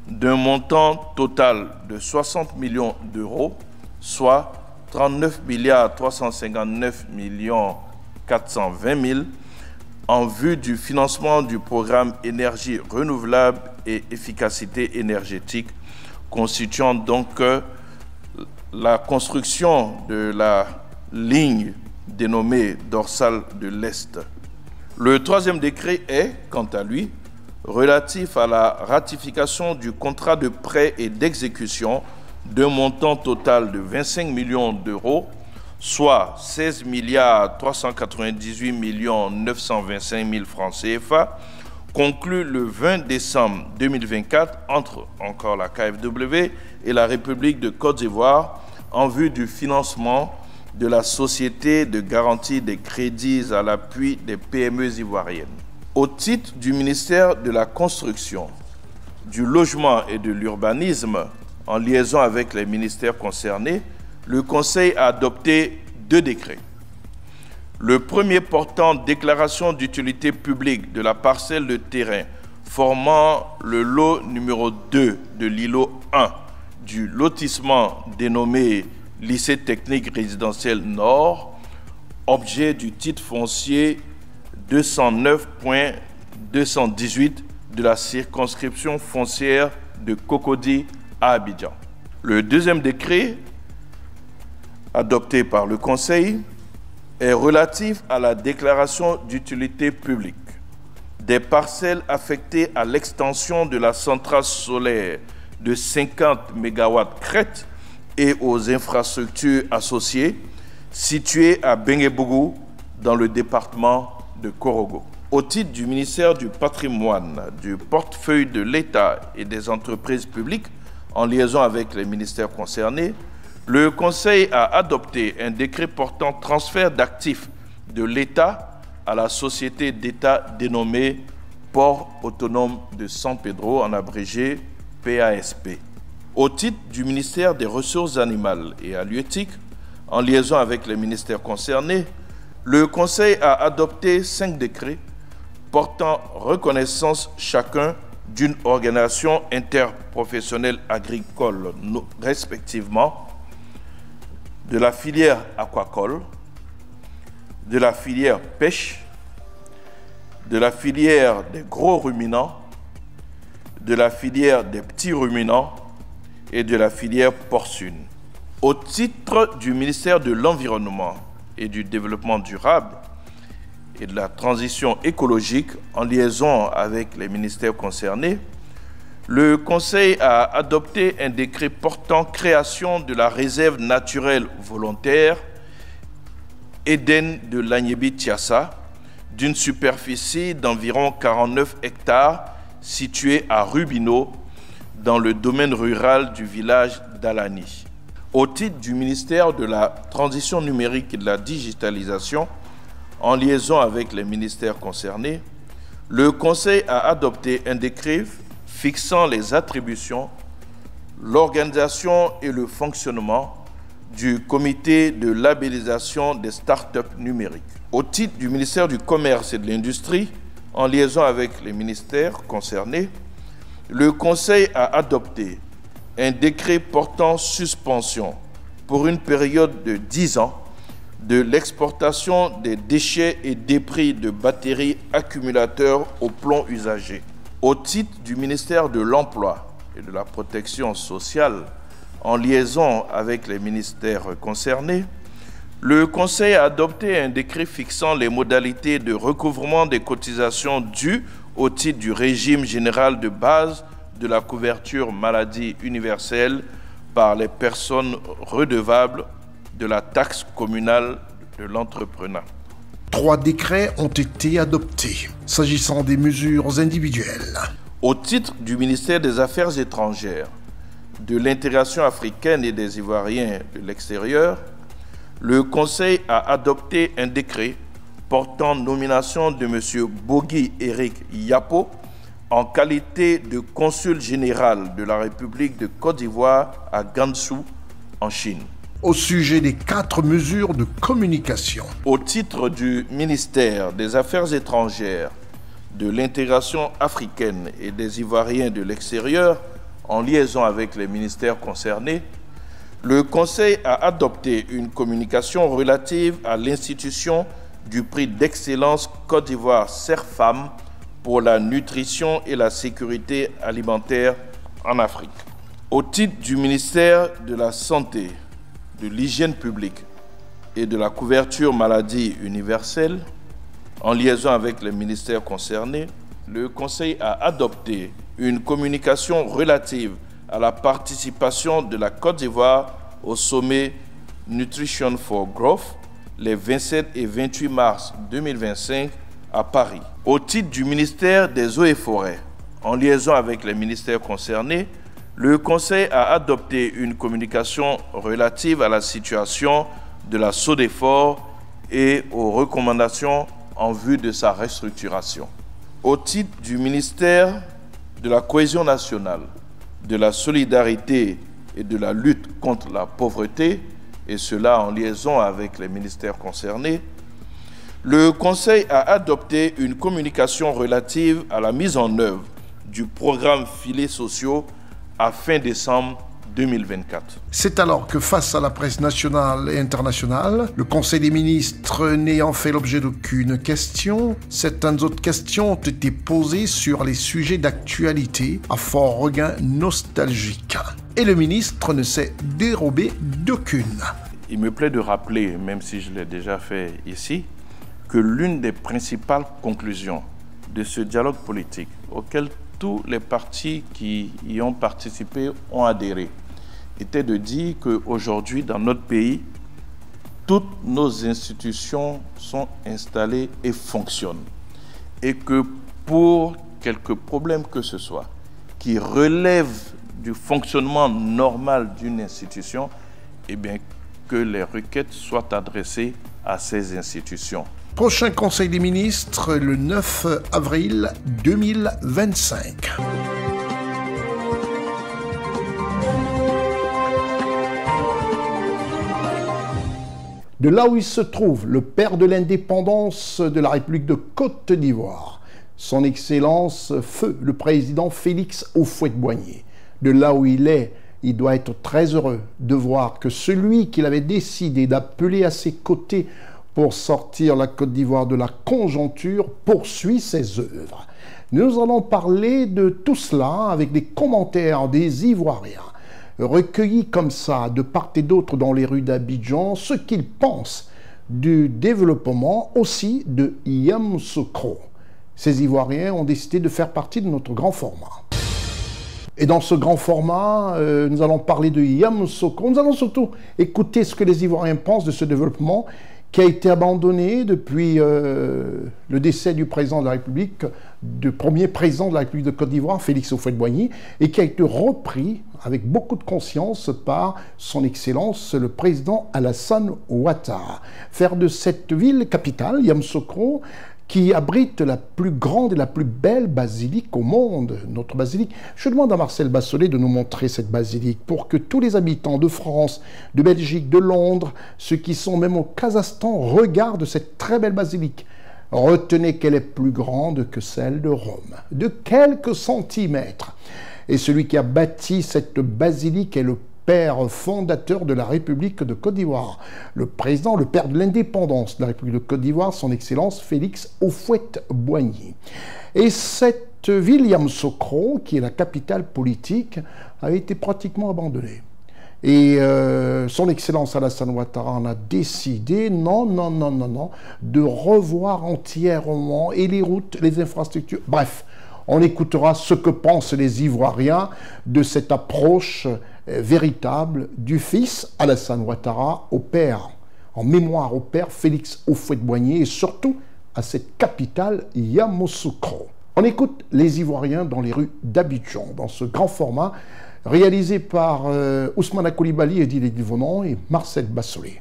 d'un montant total de 60 millions d'euros, soit 39 359 420 000 en vue du financement du programme énergie renouvelable et efficacité énergétique, constituant donc la construction de la ligne dénommée dorsale de l'Est. Le troisième décret est, quant à lui, relatif à la ratification du contrat de prêt et d'exécution d'un montant total de 25 millions d'euros, soit 16 398 925 000 francs CFA, conclu le 20 décembre 2024 entre encore la KfW et la République de Côte d'Ivoire en vue du financement de la Société de garantie des crédits à l'appui des PME ivoiriennes. Au titre du ministère de la Construction, du Logement et de l'Urbanisme, en liaison avec les ministères concernés, le Conseil a adopté 2 décrets. Le premier portant déclaration d'utilité publique de la parcelle de terrain formant le lot numéro 2 de l'îlot 1 du lotissement dénommé Lycée technique résidentiel Nord, objet du titre foncier 209.218 de la circonscription foncière de Cocody à Abidjan. Le deuxième décret, adopté par le Conseil, est relatif à la déclaration d'utilité publique des parcelles affectées à l'extension de la centrale solaire de 50 MW crête et aux infrastructures associées situées à Benguebougou dans le département de Korogo. Au titre du ministère du Patrimoine, du portefeuille de l'État et des entreprises publiques, en liaison avec les ministères concernés, le Conseil a adopté un décret portant transfert d'actifs de l'État à la société d'État dénommée Port autonome de San Pedro, en abrégé PASP. Au titre du ministère des Ressources animales et halieutiques, en liaison avec les ministères concernés, le Conseil a adopté 5 décrets portant reconnaissance chacun d'une organisation interprofessionnelle agricole, respectivement de la filière aquacole, de la filière pêche, de la filière des gros ruminants, de la filière des petits ruminants et de la filière porcine. Au titre du ministère de l'Environnement et du Développement durable et de la transition écologique, en liaison avec les ministères concernés, le Conseil a adopté un décret portant création de la réserve naturelle volontaire Eden de Lagnébi-Tiassa, d'une superficie d'environ 49 hectares située à Rubino, dans le domaine rural du village d'Alani. Au titre du ministère de la Transition numérique et de la digitalisation, en liaison avec les ministères concernés, le Conseil a adopté un décret fixant les attributions, l'organisation et le fonctionnement du comité de labellisation des startups numériques. Au titre du ministère du Commerce et de l'Industrie, en liaison avec les ministères concernés, le Conseil a adopté un décret portant suspension pour une période de 10 ans de l'exportation des déchets et débris de batteries accumulateurs au plomb usagé. Au titre du ministère de l'Emploi et de la Protection sociale, en liaison avec les ministères concernés, le Conseil a adopté un décret fixant les modalités de recouvrement des cotisations dues au titre du régime général de base de la couverture maladie universelle par les personnes redevables de la taxe communale de l'entrepreneuriat. 3 décrets ont été adoptés, s'agissant des mesures individuelles. Au titre du ministère des Affaires étrangères, de l'intégration africaine et des Ivoiriens de l'extérieur, le Conseil a adopté un décret portant nomination de M. Bogi Eric Yapo en qualité de consul général de la République de Côte d'Ivoire à Gansu, en Chine. Au sujet des 4 mesures de communication. Au titre du ministère des Affaires étrangères, de l'intégration africaine et des Ivoiriens de l'extérieur, en liaison avec les ministères concernés, le Conseil a adopté une communication relative à l'institution du prix d'excellence Côte d'Ivoire CERFAM pour la nutrition et la sécurité alimentaire en Afrique. Au titre du ministère de la Santé, de l'Hygiène publique et de la couverture maladie universelle, en liaison avec les ministères concernés, le Conseil a adopté une communication relative à la participation de la Côte d'Ivoire au sommet Nutrition for Growth les 27 et 28 mars 2025 à Paris. Au titre du ministère des Eaux et Forêts, en liaison avec les ministères concernés, le Conseil a adopté une communication relative à la situation de la SODEFOR et aux recommandations en vue de sa restructuration. Au titre du ministère de la Cohésion nationale, de la solidarité et de la lutte contre la pauvreté, et cela en liaison avec les ministères concernés, le Conseil a adopté une communication relative à la mise en œuvre du programme Filets sociaux à fin décembre 2024. C'est alors que face à la presse nationale et internationale, le Conseil des ministres n'ayant fait l'objet d'aucune question, certaines autres questions ont été posées sur les sujets d'actualité à fort regain nostalgique. Et le ministre ne s'est dérobé d'aucune. Il me plaît de rappeler, même si je l'ai déjà fait ici, que l'une des principales conclusions de ce dialogue politique auquel tous les partis qui y ont participé ont adhéré était de dire qu'aujourd'hui, dans notre pays, toutes nos institutions sont installées et fonctionnent. et que pour quelques problèmes que ce soit, qui relèvent du fonctionnement normal d'une institution, eh bien, que les requêtes soient adressées à ces institutions. Prochain Conseil des ministres, le 9 avril 2025. De là où il se trouve, le père de l'indépendance de la République de Côte d'Ivoire, son Excellence Feu, le président Félix Houphouët-Boigny. De là où il doit être très heureux de voir que celui qu'il avait décidé d'appeler à ses côtés pour sortir la Côte d'Ivoire de la conjoncture poursuit ses œuvres. Nous allons parler de tout cela avec des commentaires des Ivoiriens, recueillis comme ça de part et d'autre dans les rues d'Abidjan, ce qu'ils pensent du développement aussi de Yamoussoukro. Ces Ivoiriens ont décidé de faire partie de notre grand format. Et dans ce grand format, nous allons parler de Yamoussoukro. Nous allons surtout écouter ce que les Ivoiriens pensent de ce développement qui a été abandonné depuis le décès du président de la République, du premier président de la République de Côte d'Ivoire, Félix Houphouët-Boigny, et qui a été repris avec beaucoup de conscience par son Excellence, le président Alassane Ouattara. Faire de cette ville capitale, Yamoussoukro, qui abrite la plus grande et la plus belle basilique au monde, notre basilique. Je demande à Marcel Bassolet de nous montrer cette basilique pour que tous les habitants de France, de Belgique, de Londres, ceux qui sont même au Kazakhstan, regardent cette très belle basilique. Retenez qu'elle est plus grande que celle de Rome, de quelques centimètres. Et celui qui a bâti cette basilique est le père fondateur de la République de Côte d'Ivoire, le président, le père de l'indépendance de la République de Côte d'Ivoire, son Excellence Félix Houphouët-Boigny. Et cette ville, Yamoussoukro, qui est la capitale politique, a été pratiquement abandonnée. Et son Excellence Alassane Ouattara en a décidé, non, de revoir entièrement et les routes, les infrastructures, bref. On écoutera ce que pensent les Ivoiriens de cette approche véritable du fils Alassane Ouattara au père, en mémoire au père Félix Houphouët-Boigny et surtout à cette capitale Yamoussoukro. On écoute les Ivoiriens dans les rues d'Abidjan, dans ce grand format, réalisé par Ousmane Koulibaly, Eddy Divonon et Marcel Bassolet.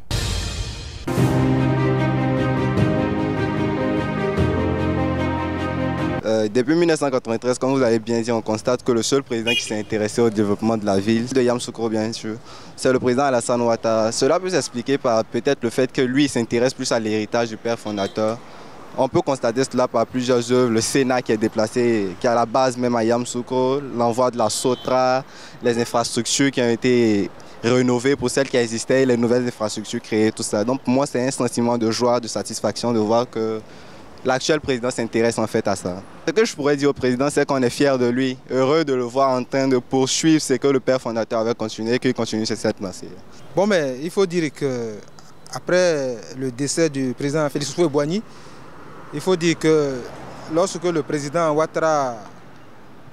Depuis 1993, comme vous l'avez bien dit, on constate que le seul président qui s'est intéressé au développement de la ville, de Yamoussoukro bien sûr, c'est le président Alassane Ouattara. Cela peut s'expliquer par peut-être le fait que lui s'intéresse plus à l'héritage du père fondateur. On peut constater cela par plusieurs œuvres, le Sénat qui est déplacé, qui est à la base même à Yamoussoukro, l'envoi de la Sotra, les infrastructures qui ont été rénovées pour celles qui existaient, les nouvelles infrastructures créées, tout ça. Donc pour moi c'est un sentiment de joie, de satisfaction de voir que l'actuel président s'intéresse en fait à ça. Ce que je pourrais dire au président, c'est qu'on est fiers de lui, heureux de le voir en train de poursuivre ce que le père fondateur avait continué, qu'il continue sur cette lancée. Bon, mais il faut dire qu'après le décès du président Félix Houphouët-Boigny, il faut dire que lorsque le président Ouattara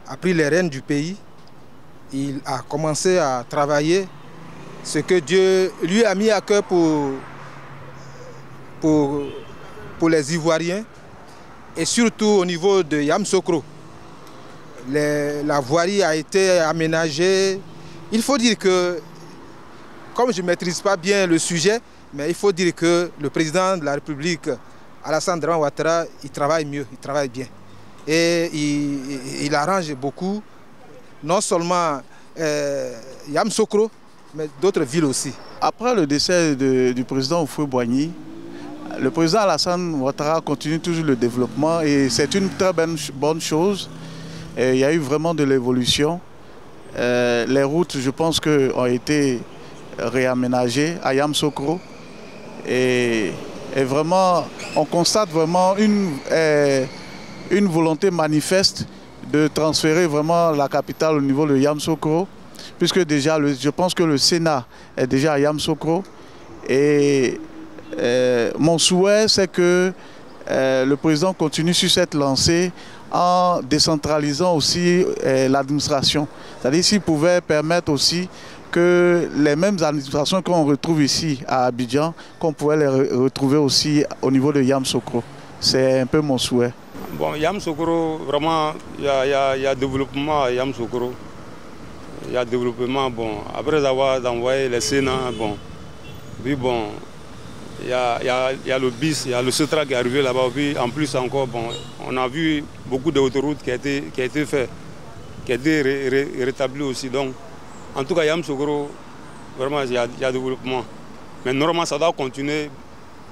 a pris les rênes du pays, il a commencé à travailler ce que Dieu lui a mis à cœur pour les Ivoiriens, et surtout au niveau de Yamoussoukro. La voirie a été aménagée. Il faut dire que, comme je ne maîtrise pas bien le sujet, mais il faut dire que le président de la République, Alassane Ouattara, il travaille mieux, il travaille bien. Et il arrange beaucoup, non seulement Yamoussoukro, mais d'autres villes aussi. Après le décès du président Houphouët-Boigny, le président Alassane Ouattara continue toujours le développement et c'est une très bonne chose. Et il y a eu vraiment de l'évolution. Les routes, je pense, ont été réaménagées à Yamoussoukro. Et vraiment, on constate vraiment une volonté manifeste de transférer vraiment la capitale au niveau de Yamoussoukro, puisque déjà, je pense que le Sénat est déjà à Yamoussoukro. Et mon souhait, c'est que le président continue sur cette lancée en décentralisant aussi l'administration. C'est-à-dire s'il pouvait permettre aussi que les mêmes administrations qu'on retrouve ici à Abidjan, qu'on pouvait les retrouver aussi au niveau de Yamoussoukro. C'est un peu mon souhait. Bon, Yamoussoukro, vraiment, il y a développement à Yamoussoukro. Il y a développement, bon, après avoir envoyé les Sénats, bon, puis bon, il y a le BIS, il y a le SETRA qui est arrivé là-bas, puis en plus encore, bon, on a vu beaucoup d'autoroutes qui a été fait, qui a été rétabli aussi. Donc, en tout cas, Yamoussoukro, vraiment, il y a développement. Mais normalement, ça doit continuer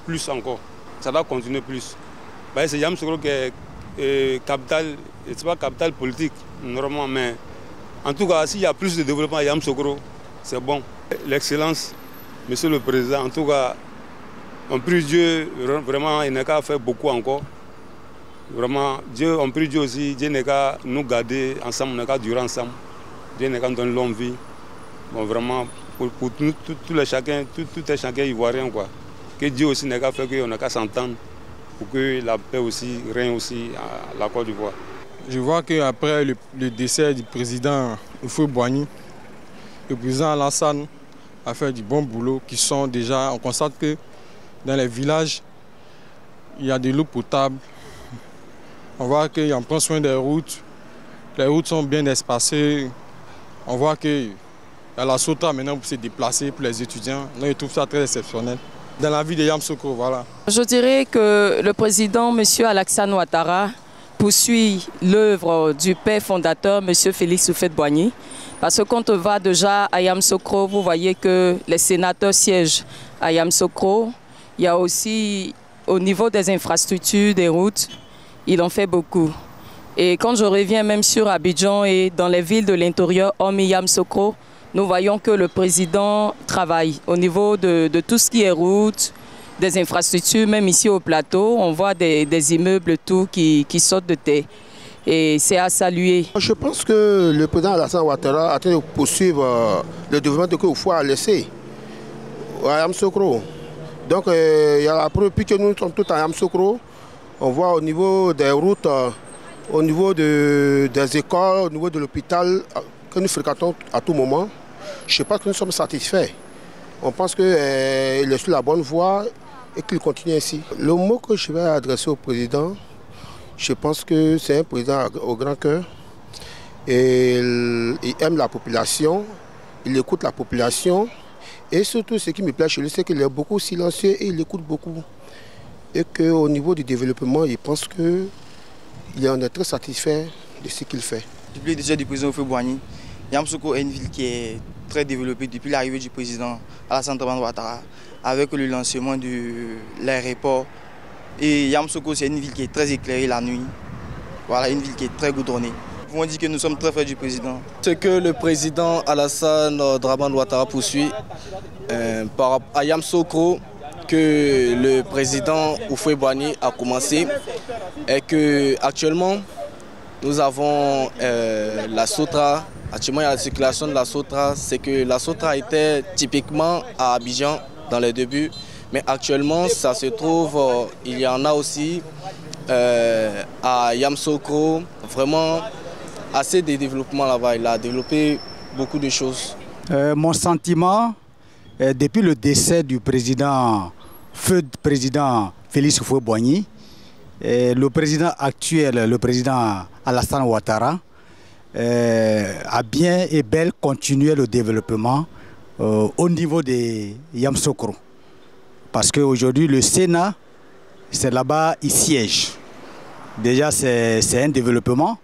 plus encore. Ça doit continuer plus. C'est Yamoussoukro qui est capitale, c'est pas capitale politique, normalement, mais en tout cas, s'il y a plus de développement à Yamoussoukro, c'est bon. L'excellence, Monsieur le Président, en tout cas, on prie Dieu, vraiment, il n'a qu'à faire beaucoup encore. Vraiment, Dieu, on prie Dieu aussi, Dieu n'a qu'à nous garder ensemble, on n'a qu'à durer ensemble. Dieu n'a qu'à nous donner une longue vie. Bon, vraiment, pour tout un chacun ivoirien, quoi. Que Dieu aussi n'a qu'à faire qu'on n'a qu'à s'entendre pour que la paix aussi règne aussi à la Côte d'Ivoire. Je vois qu'après le décès du président Houphouët-Boigny, le président Alassane a fait du bon boulot. On constate que dans les villages, il y a de l'eau potable. On voit qu'on prend soin des routes. Les routes sont bien espacées. On voit qu'il y a la SOTRA maintenant pour se déplacer pour les étudiants. Donc, je trouve ça très exceptionnel. Dans la vie de Yamoussoukro, voilà. Je dirais que le président, M. Alassane Ouattara, poursuit l'œuvre du père fondateur, M. Félix Houphouët-Boigny. Parce que quand on va déjà à Yamoussoukro, vous voyez que les sénateurs siègent à Yamoussoukro. Il y a aussi, au niveau des infrastructures, des routes, il en fait beaucoup. Et quand je reviens même sur Abidjan et dans les villes de l'intérieur, hormis Yamoussoukro, nous voyons que le président travaille au niveau de tout ce qui est route, des infrastructures, même ici au plateau, on voit des immeubles tout qui sortent de terre. Et c'est à saluer. Je pense que le président Alassane Ouattara a train de poursuivre le développement que Oufouet a laissé à Yamoussoukro. Donc il y a la preuve, depuis que nous sommes tous à Yamoussoukro, on voit au niveau des routes, au niveau des écoles, au niveau de l'hôpital que nous fréquentons à tout moment. Je pense que nous sommes satisfaits. On pense qu'il est sur la bonne voie et qu'il continue ainsi. Le mot que je vais adresser au président, je pense que c'est un président au grand cœur. Et il aime la population, il écoute la population. Et surtout, ce qui me plaît chez lui, c'est qu'il est beaucoup silencieux et il écoute beaucoup. Et qu'au niveau du développement, il pense qu'on est très satisfait de ce qu'il fait. Depuis le décès du président Houphouët-Boigny, Yamoussoukro est une ville qui est très développée depuis l'arrivée du président Alassane Ouattara, avec le lancement de l'aéroport. Et Yamoussoukro, c'est une ville qui est très éclairée la nuit. Voilà, une ville qui est très goudronnée. Nous pouvons dire que nous sommes très fiers du président. Ce que le président Alassane Ouattara poursuit à Yamoussoukro, que le président Houphouët-Boigny a commencé, est qu'actuellement, nous avons la SOTRA. Actuellement, il y a la circulation de la SOTRA. C'est que la SOTRA était typiquement à Abidjan dans les débuts. Mais actuellement, ça se trouve, il y en a aussi à Yamoussoukro. Vraiment, assez de développement là-bas. Il a développé beaucoup de choses. Mon sentiment, depuis le décès du président Félix Houphouët-Boigny, le président actuel, le président Alassane Ouattara, a bien et bel continué le développement au niveau de Yamoussoukro. Parce qu'aujourd'hui, le Sénat, c'est là-bas, il siège. Déjà, c'est un développement.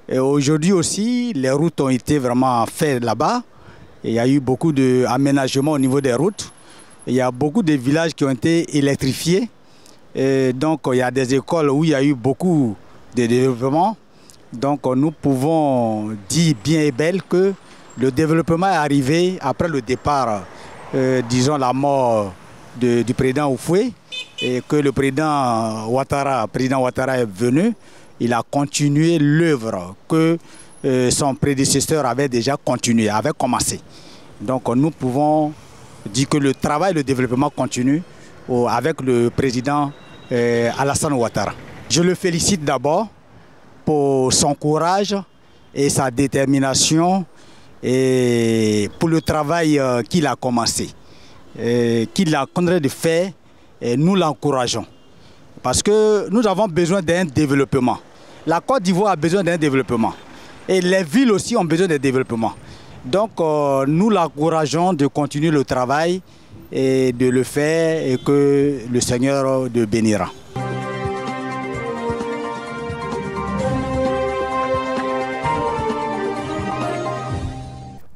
Et aujourd'hui aussi, les routes ont été vraiment faites là-bas. Il y a eu beaucoup d'aménagements au niveau des routes. Il y a beaucoup de villages qui ont été électrifiés. Et donc, il y a des écoles où il y a eu beaucoup de développement. Donc, nous pouvons dire bien et belle que le développement est arrivé après le départ, disons la mort du président Houphouët, et que le président Ouattara est venu. Il a continué l'œuvre que son prédécesseur avait déjà continué, avait commencé. Donc, nous pouvons dire que le travail, le développement continue avec le président Alassane Ouattara. Je le félicite d'abord pour son courage et sa détermination et pour le travail qu'il a commencé, qu'il a continué de faire, et nous l'encourageons. Parce que nous avons besoin d'un développement. La Côte d'Ivoire a besoin d'un développement. Et les villes aussi ont besoin de développement. Donc nous l'encourageons de continuer le travail et de le faire et que le Seigneur le bénira.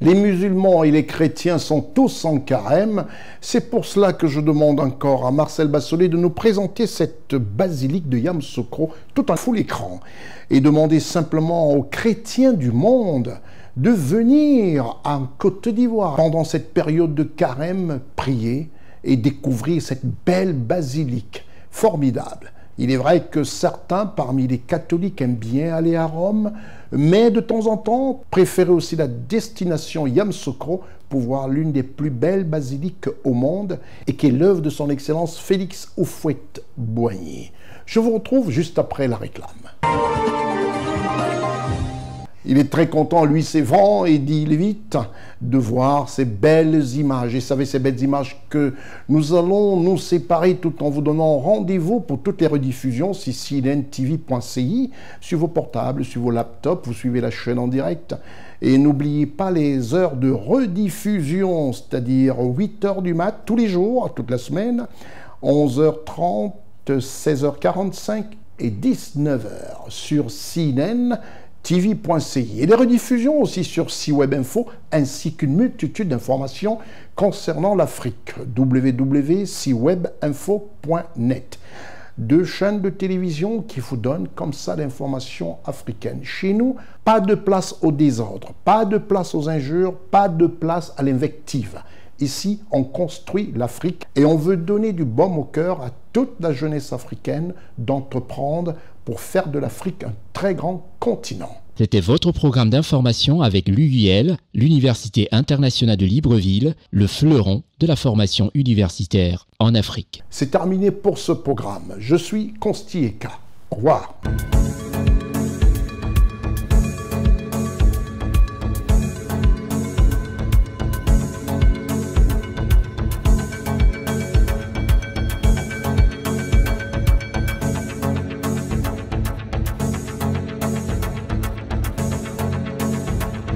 Les musulmans et les chrétiens sont tous en carême. C'est pour cela que je demande encore à Marcel Bassolé de nous présenter cette basilique de Yamoussoukro tout en full écran et demander simplement aux chrétiens du monde de venir en Côte d'Ivoire pendant cette période de carême, prier et découvrir cette belle basilique formidable. Il est vrai que certains parmi les catholiques aiment bien aller à Rome, mais de temps en temps préfèrent aussi la destination Yamoussoukro pour voir l'une des plus belles basiliques au monde et qui est l'œuvre de son Excellence Félix Houphouët-Boigny. Je vous retrouve juste après la réclame. Il est très content, lui, c'est Van et dit Lévite, de voir ces belles images. Et vous savez, ces belles images que nous allons nous séparer tout en vous donnant rendez-vous pour toutes les rediffusions sur cnntv.ci, sur vos portables, sur vos laptops, vous suivez la chaîne en direct. Et n'oubliez pas les heures de rediffusion, c'est-à-dire 8h du mat, tous les jours, toute la semaine, 11h30, 16h45 et 19h sur CNN. TV.ci et les rediffusions aussi sur CWeb Info ainsi qu'une multitude d'informations concernant l'Afrique. www.cwebinfo.net. 2 chaînes de télévision qui vous donnent comme ça l'information africaine. Chez nous, pas de place au désordre, pas de place aux injures, pas de place à l'invective. Ici, on construit l'Afrique et on veut donner du baume au cœur à toute la jeunesse africaine d'entreprendre pour faire de l'Afrique un très grand continent. C'était votre programme d'information avec l'UIL, l'Université internationale de Libreville, le fleuron de la formation universitaire en Afrique. C'est terminé pour ce programme. Je suis Consti Eka. Au revoir.